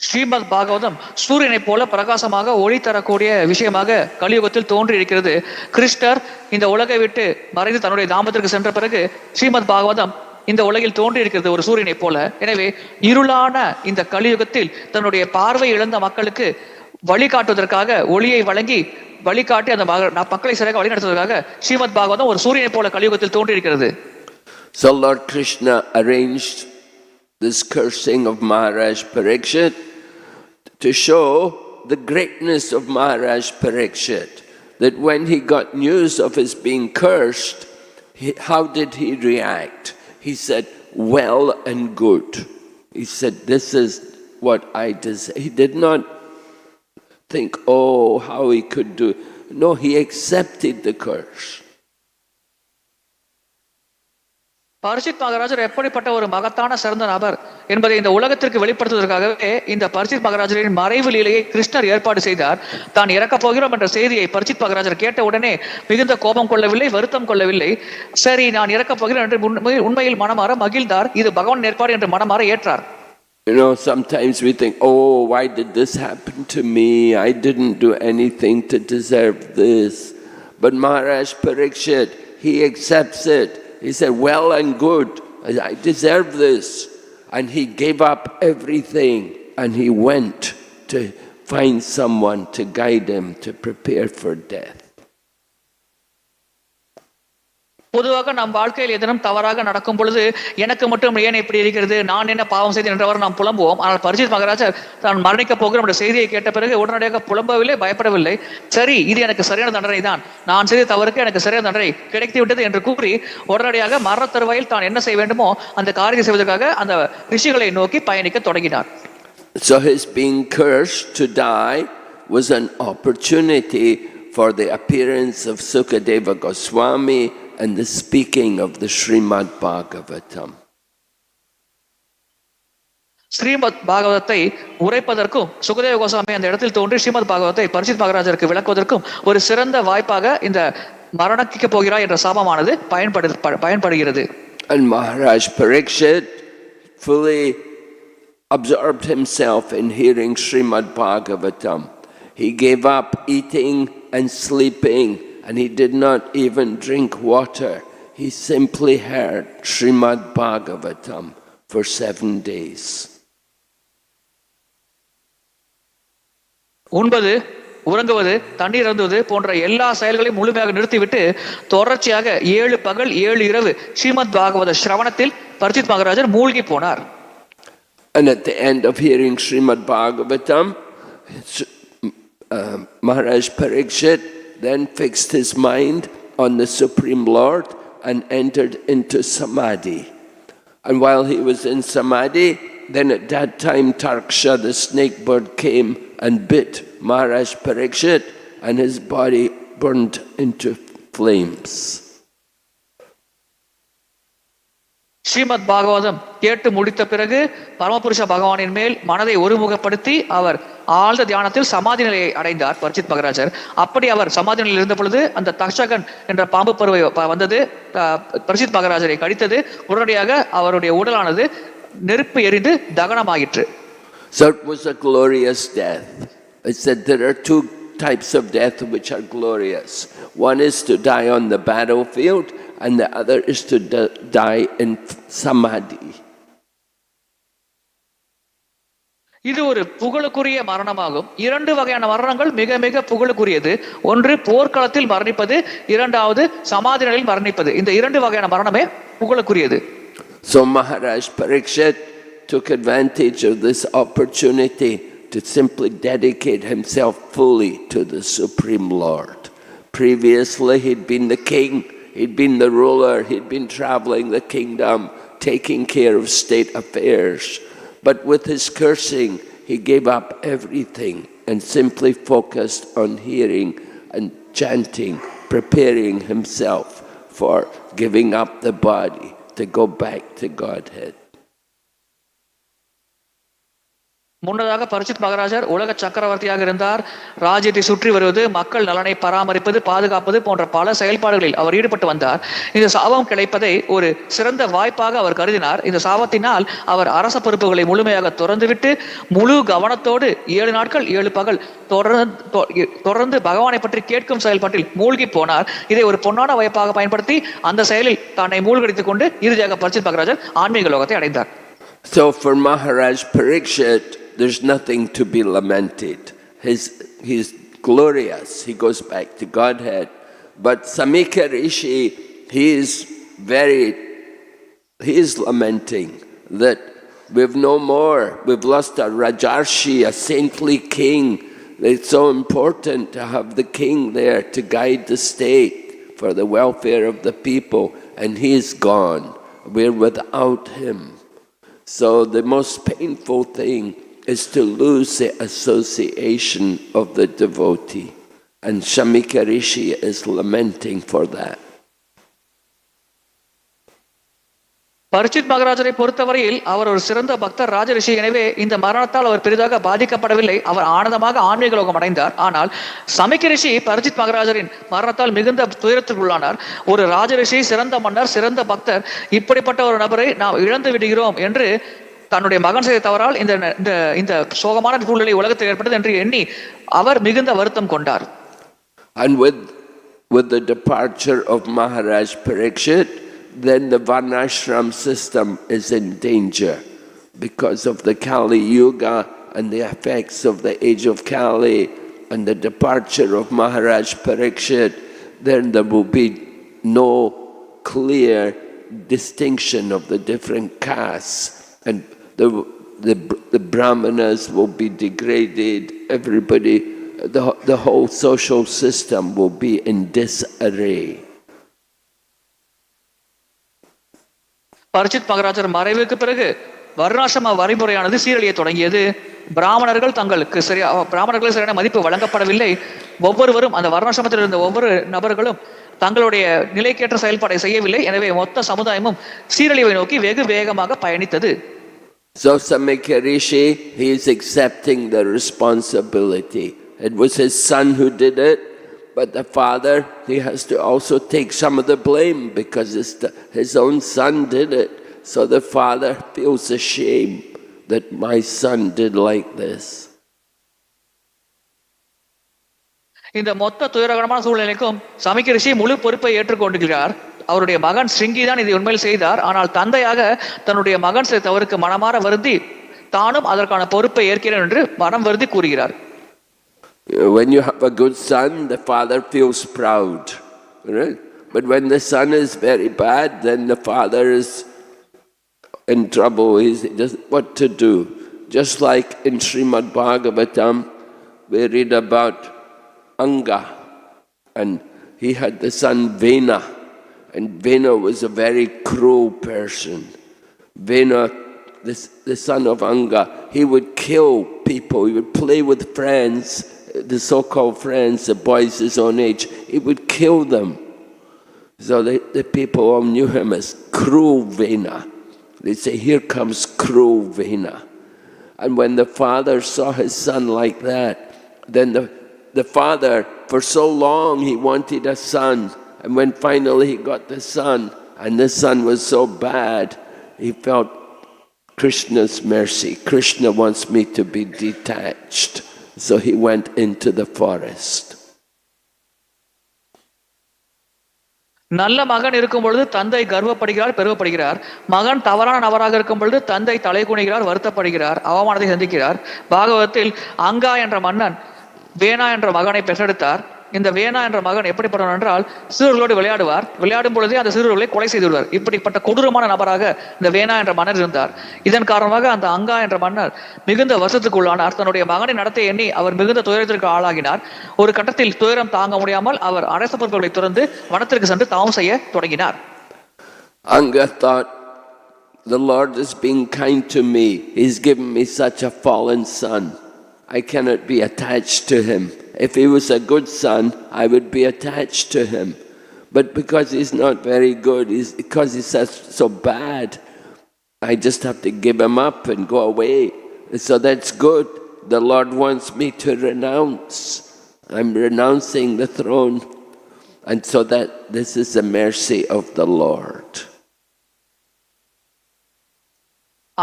B: Srimad Bhagavatam சூரியனை போல பிரகாசமாக ஒளி தரக்கூடிய விஷயமாக கலியுகத்தில் தோன்றி இருக்கிறது. கிருஷ்ணர் இந்த உலகை விட்டு மறைந்து தன்னுடைய தாமத்திற்கு சென்ற பிறகு ஸ்ரீமத் பாகவதம் இந்த உலகில் தோன்றி இருக்கிறது ஒரு சூரியனை போல. எனவே இருளான இந்த கலியுகத்தில் தன்னுடைய பார்வை இழந்த மக்களுக்கு வழிகாட்டுவதற்காக ஒளியை வழங்கி வழிகாட்டி அந்த மக்களை சரியாக வழிநடத்துவதற்காக ஸ்ரீமத் பாகவதம் ஒரு சூரியனை போல கலியுகத்தில் தோன்றி இருக்கிறது.
A: So Lord Krishna arranged this cursing of Maharaj Parikshit to show the greatness of Maharaj Parikshit, that when he got news of his being cursed, how did he react? He said, well and good. He said, this is what I desire. He did not think, oh, how he could do. No, he accepted the curse.
B: Parikshit மகாராஜர் எப்படிப்பட்ட ஒரு மகத்தான சிறந்த நபர் என்பதை இந்த உலகத்திற்கு வெளிப்படுத்துவதற்காகவே இந்த பரீட்சித் மகாராஜரின் மறைவு லீலையை கிருஷ்ணர் ஏற்பாடு செய்தார். தான் இறக்கப் போகிறோம் என்ற செய்தியை பரீட்சித் மகாராஜர் கேட்ட உடனே மிகுந்த கோபம் கொள்ளவில்லை, வருத்தம் கொள்ளவில்லை. சரி, நான் இறக்கப் போகிறேன் என்று உண்மையில் மனமாற மகிழ்ந்தார். இது பகவான் ஏற்பாடு என்று மனமாற ஏற்றார்.
A: You know, sometimes we think, oh, why did this happen to me? I didn't do anything to deserve this. But Maharaj Parikshit, he accepts it. He said, well and good, I deserve this. And he gave up everything and he went to find someone to guide him to prepare for death.
B: பொதுவாக நம் வாழ்க்கையில் எதனும் தவறாக நடக்கும் பொழுது எனக்கு மட்டும் ஏன் இப்படி இருக்கிறது, நான் என்ன பாவம் செய்தேன் என்றவர் நாம் புலம்புவோம். ஆனால் பரிசித் மகாராஜர் தான் மரணிக்க போகிற நம்முடைய செய்தியை கேட்ட பிறகு உடனடியாக புலம்பவில்லை, பயப்படவில்லை. சரி, இது எனக்கு சரியான தண்டனை தான், நான் செய்த தவறுக்கு எனக்கு சரியான தண்டனை கிடைத்து விட்டது என்று கூறி உடனடியாக மரண தருவாயில் தான் என்ன செய்ய வேண்டுமோ அந்த காரியத்தை செய்வதற்காக அந்த ரிஷிகளை நோக்கி பயணிக்க தொடங்கினார்.
A: So his being cursed to die was an opportunity for the appearance of Sukadeva Goswami and the speaking of the Srimad Bhagavatam.
B: Srimad பாகவதத்தை உரைப்பதற்கும் சுகதேவ கோஸ்வாமி அந்த இடத்தில் தோன்றி ஸ்ரீமத் பாகவதத்தை பரிசித் மகாராஜருக்கு விளக்குவதற்கும் ஒரு சிறந்த வாய்ப்பாக இந்த மரணிக்க போகிறார் என்ற சாபமானது பயன்படுகிறது.
A: And Maharaj Parikshit fully absorbed himself in hearing Srimad Bhagavatam. He gave up eating and sleeping, and he did not even drink water. He simply heard Srimad Bhagavatam for 7 days.
B: உண்பது, உறங்குவது, தண்ணீர் அருந்துவது போன்ற எல்லா செயல்களையும் முழுமையாக நிறுத்திவிட்டு தொடர்ச்சியாக 7 பகல் 7 இரவு ஸ்ரீமத் பாகவத ஸ்ரவணத்தில் பரிசித் மகாராஜர் மூழ்கி போனார்.
A: And at the end of hearing Srimad Bhagavatam, Maharaj Parikshit then fixed his mind on the Supreme Lord and entered into Samadhi. And while he was in Samadhi, then at that time Tarksha, the snake bird, came and bit Maharaj Parikshit, and his body burned into flames.
B: Srimad Bhagavatam கேட்டு முடித்த பிறகு பரமபுருஷ பகவானின் மேல் மனதை ஒருமுகப்படுத்தி அவர் ஆழ்ந்த தியானத்தில் சமாதி நிலையை அடைந்தார் பரிசித் மகாராஜர். அப்படி அவர் சமாதி நிலையில் இருந்த பொழுது அந்த தக்ஷகன் என்ற பாம்பு பருவை வந்தது, பரிசித் மகாராஜரை கடித்தது. உடனடியாக அவருடைய உடலானது நெருப்பு எரிந்து தகனமாயிற்று.
A: So it was a glorious death. I said there are 2 types of death which are glorious. One is to die on the battlefield, and the other is to die in samadhi.
B: இது ஒரு புகழுக்குரிய மரணமாகும். 2 வகையான மரணங்கள் மிக மிக புகழுக்குரியது. ஒன்று போர்க்களத்தில் மரணிப்பது, இரண்டாவது சமாதி நிலையில் மரணிப்பது. இந்த 2 வகையான மரணமே புகழுக்குரியது.
A: So Maharaj Parikshit took advantage of this opportunity to simply dedicate himself fully to the Supreme Lord. Previously he'd been the king, he'd been the ruler, he'd been traveling the kingdom, taking care of state affairs. But with his cursing, he gave up everything and simply focused on hearing and chanting, preparing himself for giving up the body to go back to Godhead.
B: முன்னதாக பரிசித் மகாராஜர் உலக சக்கரவர்த்தியாக இருந்தார். ராஜ்யத்தை சுற்றி வருவது, மக்கள் நலனை பராமரிப்பது, பாதுகாப்பது போன்ற பல செயல்பாடுகளில் அவர் ஈடுபட்டு வந்தார். இந்த சாபம் கிடைப்பதை ஒரு சிறந்த வாய்ப்பாக அவர் கருதினார். இந்த சாபத்தினால் அவர் அரச பொறுப்புகளை முழுமையாக துறந்துவிட்டு முழு கவனத்தோடு 7 நாட்கள் 7 பகல் தொடர்ந்து பகவானை பற்றி கேட்கும் செயல்பாட்டில் மூழ்கி போனார். இதை ஒரு பொன்னான வாய்ப்பாக பயன்படுத்தி அந்த செயலில் தன்னை மூழ்கடித்துக் கொண்டு இறுதியாக பரிசித் மகாராஜர் ஆன்மீக லோகத்தை அடைந்தார்.
A: So for Maharaj Parikshit, there's nothing to be lamented. He's glorious. He goes back to Godhead. But Samika Rishi, he is lamenting that we've no more. We've lost a rājarṣir, a saintly king. It's so important to have the king there to guide the state for the welfare of the people, and he is gone. We're without him. So the most painful thing is to lose the association of the devotee. And Shamika Rishi is lamenting for that.
B: Parikshit மகாராஜரை பொறுத்தவரையில் அவர் ஒரு சிறந்த பக்தர், ராஜரிஷி. எனவே இந்த மரணத்தால் அவர் பெரிதாக பாதிக்கப்படவில்லை. அவர் ஆனந்தமாக ஆன்மீக லோகம் அடைந்தார். ஆனால் சமிக்க ரிஷி பரிசித் மகாராஜரின் மரணத்தால் மிகுந்த துயரத்திற்குள்ளானார். ஒரு ராஜரிஷி, சிறந்த மன்னர், சிறந்த பக்தர், இப்படிப்பட்ட ஒரு நபரை நாம் இழந்து விடுகிறோம் என்று தன்னுடைய மகன் செய்த தவறால் இந்த சோகமான சூழ்நிலை உலகத்தில் ஏற்பட்டது என்று எண்ணி அவர் மிகுந்த வருத்தம் கொண்டார்.
A: And with the departure of Maharaj Parikshit, then the varnashram system is in danger because of the Kali Yuga and the effects of the age of Kali and the departure of Maharaj Parikshit. Then there will be no clear distinction of the different castes, and the brahmanas will be degraded, everybody, the whole social system will be in disarray.
B: பரிச்சித் மகாராஜர் மறைவுக்கு பிறகு வர்ணாசிரம வரைமுறையானது சீரழிய தொடங்கியது. பிராமணர்களுக்கு சரியான மதிப்பு வழங்கப்படவில்லை. ஒவ்வொருவரும் அந்த வர்ணாசிரமத்தில் இருந்த ஒவ்வொரு நபர்களும் தங்களுடைய நிலைக்கேற்ற செயல்பாடை செய்யவில்லை. எனவே மொத்த சமுதாயமும் சீரழிவை நோக்கி வெகு வேகமாக பயணித்தது.
A: So Samikya Rishi, he is accepting the responsibility. It was his son who did it, but the father, he has to also take some of the blame because his own son did it. So the father feels ashamed that my son did like this.
B: இந்த மொத்த துயரகரமான சூழ்நிலைக்கும் சமிக்க ரிஷி முழு பொறுப்பை ஏற்றுக்கொண்டிருக்கிறார். அவருடைய மகன் ஸ்ருங்கி தான் இதை உண்மையில் செய்தார். ஆனால் தந்தையாக தன்னுடைய மகன் செய்த தவறுக்கு மனமாற வருந்தி தானும் அதற்கான பொறுப்பை ஏற்கிறேன் என்று மனம் வருந்தி கூறுகிறார்.
A: When you have a good son, the father feels proud, right? But when the son is very bad, then the father is in trouble. He doesn't know what to do. Just like in Srimad Bhagavatam, we read about Anga, and he had the son Vighna, and Vighna was a very cruel person. Vighna, the son of Anga, he would kill people. He would play with friends, the so-called friends, the boys his own age. He would kill them. So the people all knew him as cruel Vighna. They say, here comes cruel Vighna. And when the father saw his son like that, then the father, for so long he wanted a son, and when finally he got the son, and the son was so bad, he felt Krishna's mercy. Krishna wants me to be detached. So he went into the forest.
B: நல்ல மகன் இருக்கும் பொழுது தந்தை கர்வப்படுகிறார், பெருமைப்படுகிறார். மகன் தவறான நபராக இருக்கும் பொழுது தந்தை தலை குனிகிறார், வருத்தப்படுகிறார், அவமானத்தை சந்திக்கிறார். பாகவதத்தில் அங்கா என்ற மன்னன் வேணா என்ற மகனை பெற்றெடுத்தார். இந்த வேணா என்ற மகன் எப்படிப்பட்டவன் என்றால் சிறுவர்களோடு விளையாடுவார். விளையாடும் பொழுதே அந்த சிறுவர்களை கொலை செய்து விடுவார். இப்படிப்பட்ட கொடூரமான நபராக இந்த வேணா என்ற மன்னர் இருந்தார். இதன் காரணமாக அந்த அங்கா என்ற மன்னர் மிகுந்த வருத்தத்துக்குள்ளானார். தன்னுடைய மகனை நடத்த எண்ணி அவர் மிகுந்த துயரத்திற்கு ஆளாகினார். ஒரு கட்டத்தில் துயரம் தாங்க முடியாமல் அவர் அரச பொறுப்புகளை துறந்து வனத்திற்கு சென்று தவம் செய்ய தொடங்கினார்.
A: Anga thought, the Lord is being kind to me. He's given me such a fallen son. I cannot be attached to him. If he was a good son, I would be attached to him. But because he's not very good, because he's so bad, I just have to give him up and go away. So that's good. The Lord wants me to renounce. I'm renouncing the throne. And so that this is the mercy of the Lord.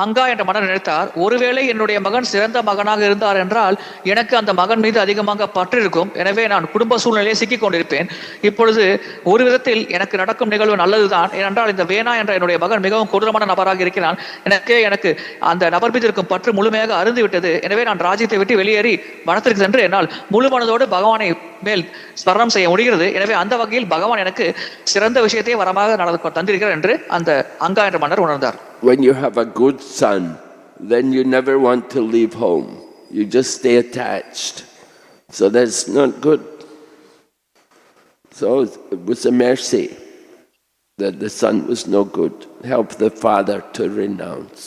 B: Anga என்ற மன்னர் நினைத்தார், ஒருவேளை என்னுடைய மகன் சிறந்த மகனாக இருந்தார் என்றால் எனக்கு அந்த மகன் மீது அதிகமாக பற்று இருக்கும். எனவே நான் குடும்ப சூழ்நிலையை சிக்கிக் கொண்டிருப்பேன். இப்பொழுது ஒரு விதத்தில் எனக்கு நடக்கும் நிகழ்வு நல்லதுதான். ஏனென்றால் இந்த வேணா என்ற என்னுடைய மகன் மிகவும் கொடூரமான நபராக இருக்கிறான். எனக்கு அந்த நபர் மீது இருக்கும் பற்று முழுமையாக அருந்து விட்டது. எனவே நான் ராஜ்யத்தை விட்டு வெளியேறி வனத்திற்கு சென்று என்னால் முழு மனதோடு பகவானை மேல் ஸ்மரணம் செய்ய முடிகிறது. எனவே அந்த வகையில் பகவான் எனக்கு சிறந்த விஷயத்தை வரமாக தந்திருக்கிறார் என்று அந்த அங்கா என்ற மன்னர் உணர்ந்தார்.
A: When you have a good son, then you never want to leave home. You just stay attached. So that's not good. So it was a mercy that the son was no good. Help the father to renounce.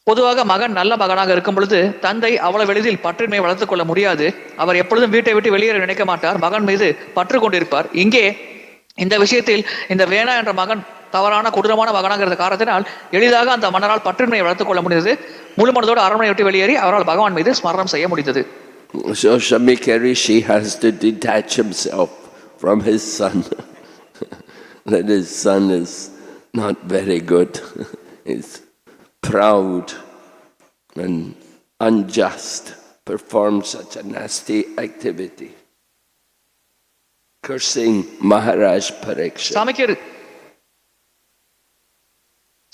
B: பொதுவாக மகன் நல்ல மகனாக இருக்கும் பொழுது தந்தை அவ்வளவு எளிதில் பற்றின்மை வளர்த்துக் கொள்ள முடியாது. அவர் எப்பொழுதும் வீட்டை விட்டு வெளியேற நினைக்க மாட்டார். மகன் மீது பற்று கொண்டிருப்பார். இங்கே இந்த விஷயத்தில் இந்த வேணா என்ற மகன் தவறான கொடூரமான மகனாக இருந்த காரணத்தினால் எளிதாக அந்த மன்னரால் பற்றின்மையை வளர்த்துக் கொள்ள முடிந்தது. முழு மனதோடு அரண்மனை விட்டு வெளியேறி அவரால் பகவான் மீது ஸ்மரணம் செய்ய முடிந்தது.
A: So Samikya Rishi has to detach himself from his son. That his son is not very good. He's proud and unjust, performs such a nasty activity. Cursing Maharaj Parikshit.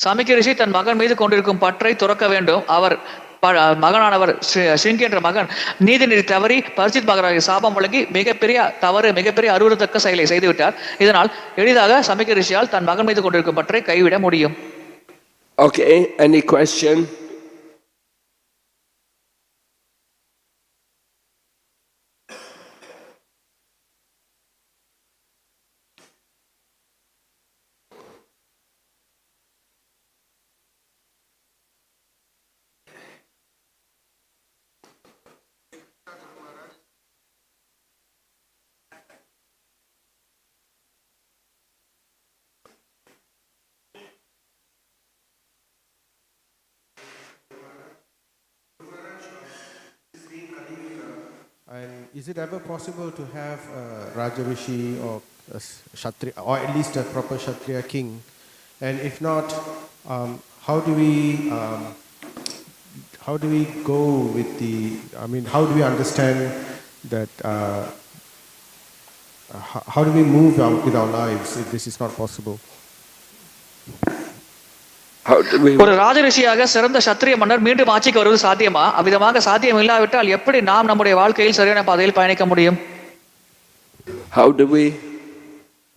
B: Chamika ரிஷி தன் மகன் மீது கொண்டிருக்கும் பற்றை துறக்க வேண்டும். அவர் மகனானவர் ஸ்ருங்கி என்ற மகன் நீதி நெறி தவறி பரிசித் மகாராஜ் சாபம் வழங்கி மிகப்பெரிய தவறு, மிகப்பெரிய அருவருத்தக்க செயலை செய்துவிட்டார். இதனால் எளிதாக சமிக்க ரிஷியால் தன் மகன் மீது கொண்டிருக்கும் பற்றை கைவிட முடியும்.
A: Okay, any question?
C: And is it ever possible to have a Rājarṣir or a Kshatriya, or at least a proper Kshatriya king? And if not, how do we go with the? I mean, how do we understand that? How do we move out with our lives if this is not possible?
B: ஒரு ராஜரிஷியாக சிறந்த சத்திரிய மன்னர் மீண்டும் ஆட்சிக்கு வருவது சாத்தியமா? அவ்விதமாக சாத்தியம் இல்லாவிட்டால் எப்படி நாம் நம்முடைய வாழ்க்கையில் சரியான பாதையில் பயணிக்க முடியும்?
A: How do we?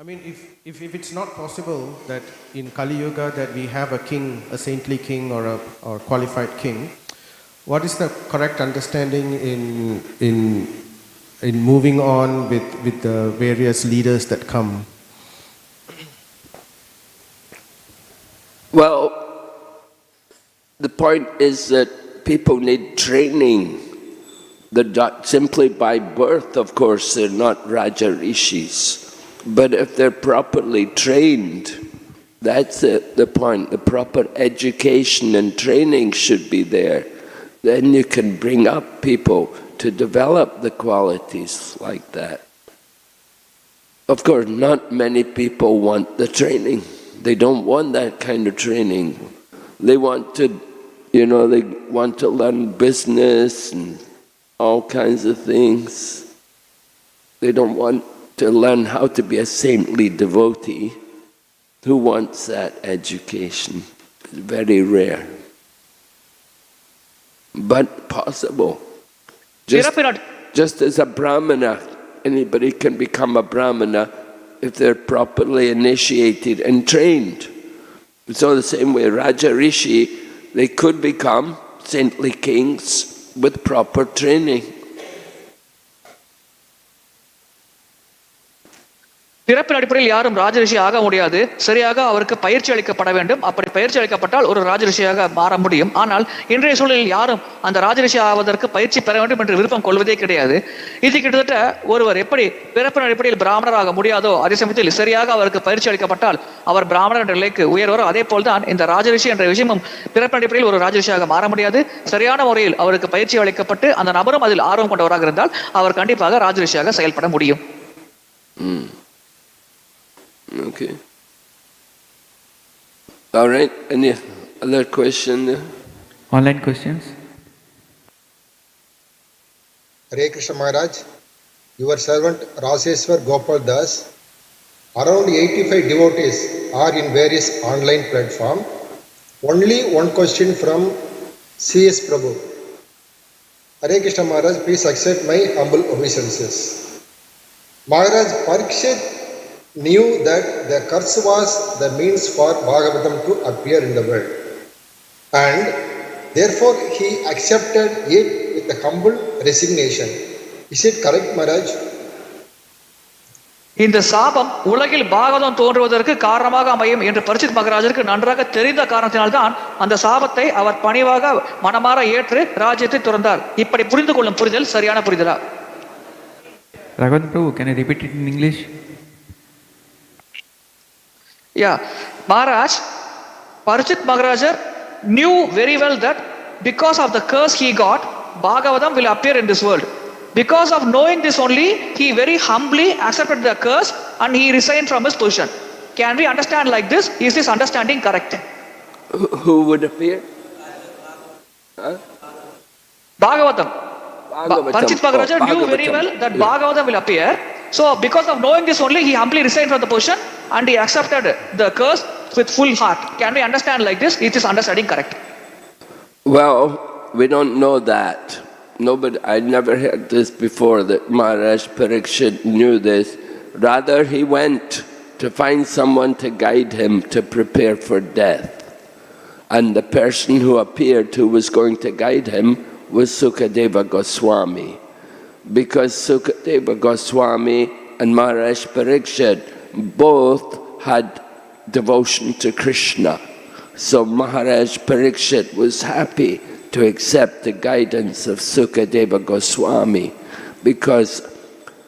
C: I mean, if it's not possible that in Kali Yuga that we have a king, a saintly king or a qualified king, what is the correct understanding in moving on with the various leaders that come?
A: Well, the point is that people need training. They're not simply by birth, of course, they're not Rajarishis. But if they're properly trained, that's the point. The proper education and training should be there. Then you can bring up people to develop the qualities like that. Of course, not many people want the training. They don't want that kind of training. They want to, they want to learn business and all kinds of things. They don't want to learn how to be a saintly devotee. Who wants that education? It's very rare. But possible. Just as a brahmana, anybody can become a brahmana if they're properly initiated and trained. So the same way, Rājarṣir, they could become saintly kings with proper training.
B: பிறப்பின் அடிப்படையில் யாரும் ராஜரிஷி ஆக முடியாது. சரியாக அவருக்கு பயிற்சி அளிக்கப்பட வேண்டும். அப்படி பயிற்சி அளிக்கப்பட்டால் ஒரு ராஜரிஷியாக மாற முடியும். ஆனால் இன்றைய சூழலில் யாரும் அந்த ராஜரிஷி ஆவதற்கு பயிற்சி பெற வேண்டும் என்று விருப்பம் கொள்வதே கிடையாது. இது கிட்டத்தட்ட ஒருவர் எப்படி பிறப்பின் அடிப்படையில் பிராமணராக முடியாதோ, அதே சமயத்தில் சரியாக அவருக்கு பயிற்சி அளிக்கப்பட்டால் அவர் பிராமணர் என்ற நிலைக்கு உயர்வாரோ, அதே போல்தான் இந்த ராஜரிஷி என்ற விஷயமும் பிறப்பின் அடிப்படையில் ஒரு ராஜரிஷியாக மாற முடியாது. சரியான முறையில் அவருக்கு பயிற்சி அளிக்கப்பட்டு அந்த நபரும் அதில் ஆர்வம் கொண்டவராக இருந்தால் அவர் கண்டிப்பாக ராஜரிஷியாக செயல்பட முடியும்.
A: Okay. All right. Any other question?
D: Online questions.
E: Hare Krishna Maharaj, your servant Raseshwar Gopal Das, around 85 devotees are in various online platforms. Only one question from CS Prabhu. Hare Krishna Maharaj, please accept my humble obeisances. Maharaj, Parikshit knew that the curse was the means for Bhagavatam to appear in the world, and therefore he accepted it with a humble resignation. Is it correct, Maharaj?
B: இந்த சாபம் உலகில் பாகவதம் தோன்றுவதற்கு காரணமாக அமையும் என்று பரிசித் மகாராஜருக்கு நன்றாக தெரிந்த காரணத்தினால்தான் அந்த சாபத்தை அவர் பணிவாக மனமாற ஏற்று ராஜ்யத்தை துறந்தார். இப்படி புரிந்து கொள்ளும் புரிதல் சரியான புரிதலா?
D: Raghavan Prabhu, can I repeat it in English?
B: Yeah, Maharaj, Parikshit Maharaj knew very well that because of the curse he got, Bhagavatam will appear in this world. Because of knowing this only, he very humbly accepted the curse and he resigned from his position. Can we understand like this? Is this understanding correct?
A: Who would appear?
B: Bhagavatam. Parikshit Maharaj knew very well that Bhagavatam will appear. So because of knowing this only, he humbly resigned from the position and he accepted the curse with full heart. Can we understand like this? Is this understanding correct?
A: Well, we don't know that. Nobody, I never heard this before, that Maharaj Parikshit knew this. Rather, he went to find someone to guide him to prepare for death. And the person who appeared who was going to guide him was Sukadeva Goswami. Because Sukadeva Goswami and Maharaj Parikshit both had devotion to Krishna. So Maharaj Parikshit was happy to accept the guidance of Sukadeva Goswami because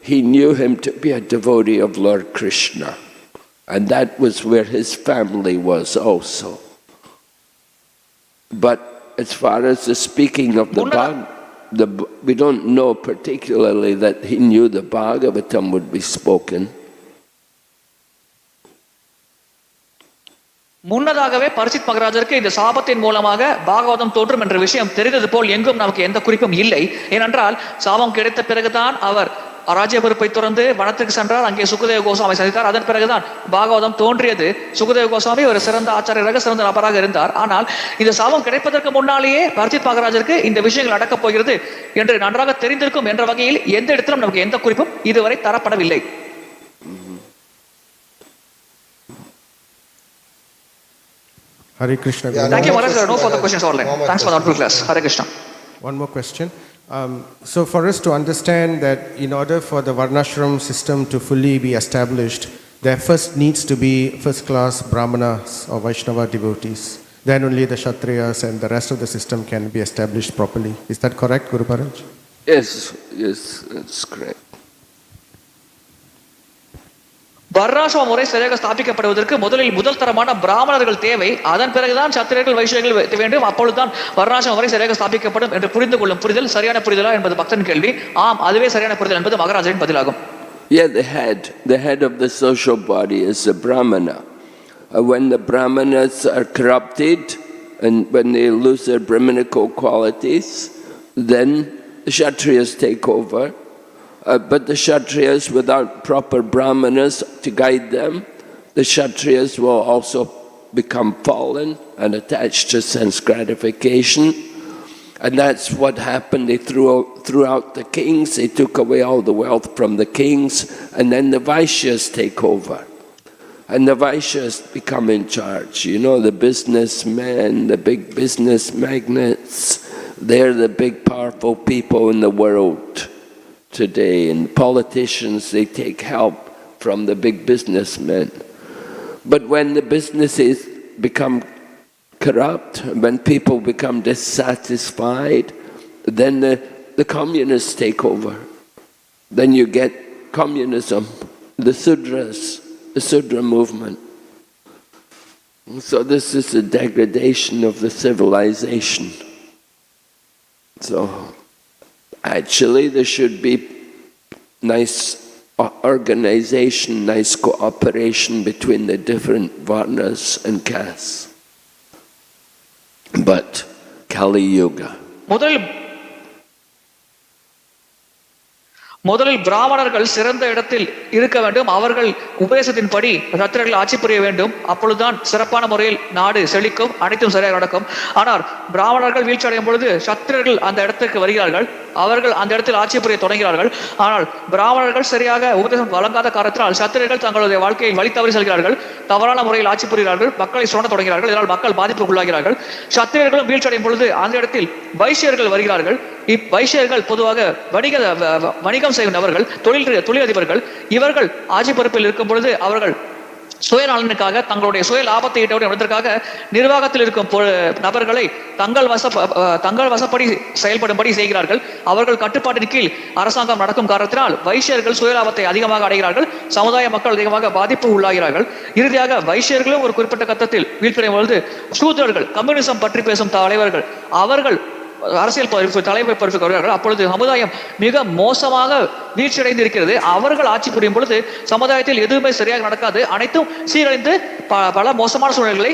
A: he knew him to be a devotee of Lord Krishna. And that was where his family was also. But as far as the speaking of the we don't know particularly that he knew the Bhagavatam would be spoken.
B: முன்னதாகவே பரிசித் மகாராஜருக்கு இந்த சாபத்தின் மூலமாக பாகவதம் தோற்றும் என்ற விஷயம் தெரிந்தது போல் எங்கும் நமக்கு எந்த குறிப்பும் இல்லை. ஏனென்றால் சாபம் கிடைத்த பிறகுதான் அவர் ராஜ்ய பொறுப்பை துறந்து வனத்திற்கு சென்றார். அங்கே சுகதேவ கோஸ்வாமி சந்தித்தார். அதன் பிறகுதான் பாகவதம் தோன்றியது. சுகதேவ கோஸ்வாமி ஒரு சிறந்த ஆச்சாரியராக சிறந்த நபராக இருந்தார். ஆனால் இந்த சாபம் கிடைப்பதற்கு முன்னாலேயே பரிசித் மகாராஜருக்கு இந்த விஷயங்கள் நடக்கப் போகிறது என்று நன்றாக தெரிந்திருக்கும் என்ற வகையில் எந்த இடத்திலும் நமக்கு எந்த குறிப்பும் இதுவரை தரப்படவில்லை.
C: Hare Krishna.
B: Thank you, Maharaj. There are no further questions online. Thanks for the wonderful class. Hare Krishna.
C: One more question. So for us to understand that in order for the varnashram system to fully be established, there first needs to be first class brahmanas or Vaishnava devotees. Then only the Kshatriyas and the rest of the system can be established properly. Is that correct, Guru Maharaj?
A: Yes, that's correct.
B: வர்ணாசிரம முறை சரியாக ஸ்தாபிக்கப்படுவதற்கு முதல் தரமான பிராமணர்கள் தேவை. அதன் பிறகுதான் சத்திரியர்கள் வைஷ்யர்கள் வேண்டும். அப்பொழுதுதான் வர்ணாசிரம முறை சரியாக ஸ்தாபிக்கப்படும் என்று புரிந்து கொள்ளும் புரிதல் சரியான புரிதலா என்பது பக்தன் கேள்வி. ஆம், அதுவே சரியான புரிதல் என்பது மகாராஜரின் பதிலாகும்.
A: Yeah, the head of the social body is the Brahmana. When the Brahmanas are corrupted and when they lose their Brahmanical qualities, then the Kshatriyas take over. But the Kshatriyas, without proper Brahmanas to guide them, the Kshatriyas will also become fallen and attached to sense gratification. And that's what happened. They threw out the kings, they took away all the wealth from the kings, and then the Vaishyas take over. And the Vaishyas become in charge. You know, the businessmen, the big business magnates, they're the big powerful people in the world today, and politicians, they take help from the big businessmen. But when the businesses become corrupt, when people become dissatisfied, then the communists take over. Then you get communism, the Sudras, the Sudra movement. So this is the degradation of the civilization. So actually, there should be nice organization, nice cooperation between the different varnas and castes. But Kali Yuga.
B: முதலில் பிராமணர்கள் சிறந்த இடத்தில் இருக்க வேண்டும். அவர்கள் உபதேசத்தின்படி சத்திரியர்கள் ஆட்சி புரிய வேண்டும். அப்பொழுதுதான் சிறப்பான முறையில் நாடு செழிக்கும், அனைத்தும் சரியாக நடக்கும். ஆனால் பிராமணர்கள் வீழ்ச்சி அடையும் பொழுது சத்திரியர்கள் அந்த இடத்திற்கு வருகிறார்கள். அவர்கள் அந்த இடத்தில் ஆட்சி புரிய தொடங்குகிறார்கள். ஆனால் பிராமணர்கள் சரியாக உபதேசம் வழங்காத காரணத்தினால் சத்திரியர்கள் தங்களுடைய வாழ்க்கையை வழி தவறி செல்கிறார்கள். தவறான முறையில் ஆட்சி புரிகிறார்கள். மக்களை சுரண்ட தொடங்குகிறார்கள். இதனால் மக்கள் பாதிப்புக்குள்ளாகிறார்கள். சத்திரியர்களும் வீழ்ச்சி அடையும் பொழுது அந்த இடத்தில் வைசியர்கள் வருகிறார்கள். வைசியர்கள் பொதுவாக வணிகம் செய்யும் நபர்கள், தொழிலதிபர்கள். இவர்கள் ஆட்சி பொறுப்பில் இருக்கும் பொழுது அவர்கள் சுயநலனுக்காக தங்களுடைய சுய லாபத்தை ஈட்டுவதற்காக நிர்வாகத்தில் இருக்கும் நபர்களை தங்கள் வசப்படி செயல்படும்படி செய்கிறார்கள். அவர்கள் கட்டுப்பாட்டின் கீழ் அரசாங்கம் நடக்கும் காரணத்தினால் வைசியர்கள் சுயலாபத்தை அதிகமாக அடைகிறார்கள். சமுதாய மக்கள் அதிகமாக பாதிப்பு உள்ளாகிறார்கள். இறுதியாக வைசியர்களும் ஒரு குறிப்பிட்ட கட்டத்தில் வீழ்ச்சியடையும் பொழுது சூத்திரர்கள், கம்யூனிசம் பற்றி பேசும் தலைவர்கள், அவர்கள் அரசியல் தலைமை பொறுப்புக்கு வருகிறார்கள். அப்பொழுது சமுதாயம் மிக மோசமாக வீழ்ச்சியடைந்து இருக்கிறது. அவர்கள் ஆட்சி புரியும் பொழுது சமுதாயத்தில் எதுவுமே சரியாக நடக்காது. அனைத்தும் சீரழிந்து பல மோசமான சூழ்நிலைகளை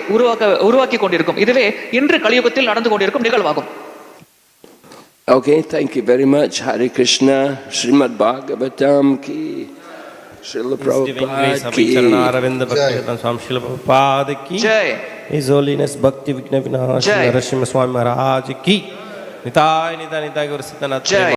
B: உருவாக்கி கொண்டிருக்கும். இதுவே இன்று கலியுகத்தில் நடந்து கொண்டிருக்கும் நிகழ்வாகும்.
A: Okay, thank you very much. Hare Krishna. Srimad Bhagavatam ki. Srila Prabhupada ki.
F: Srila Prabhupada ki.
B: Jai.
F: His Holiness Bhakti Vighna Vinasha Narasimha Swami Maharaj ki. நிதாய் நிதாய் நிதாய் ஒரு சித்தநாத்
B: ஜெய்.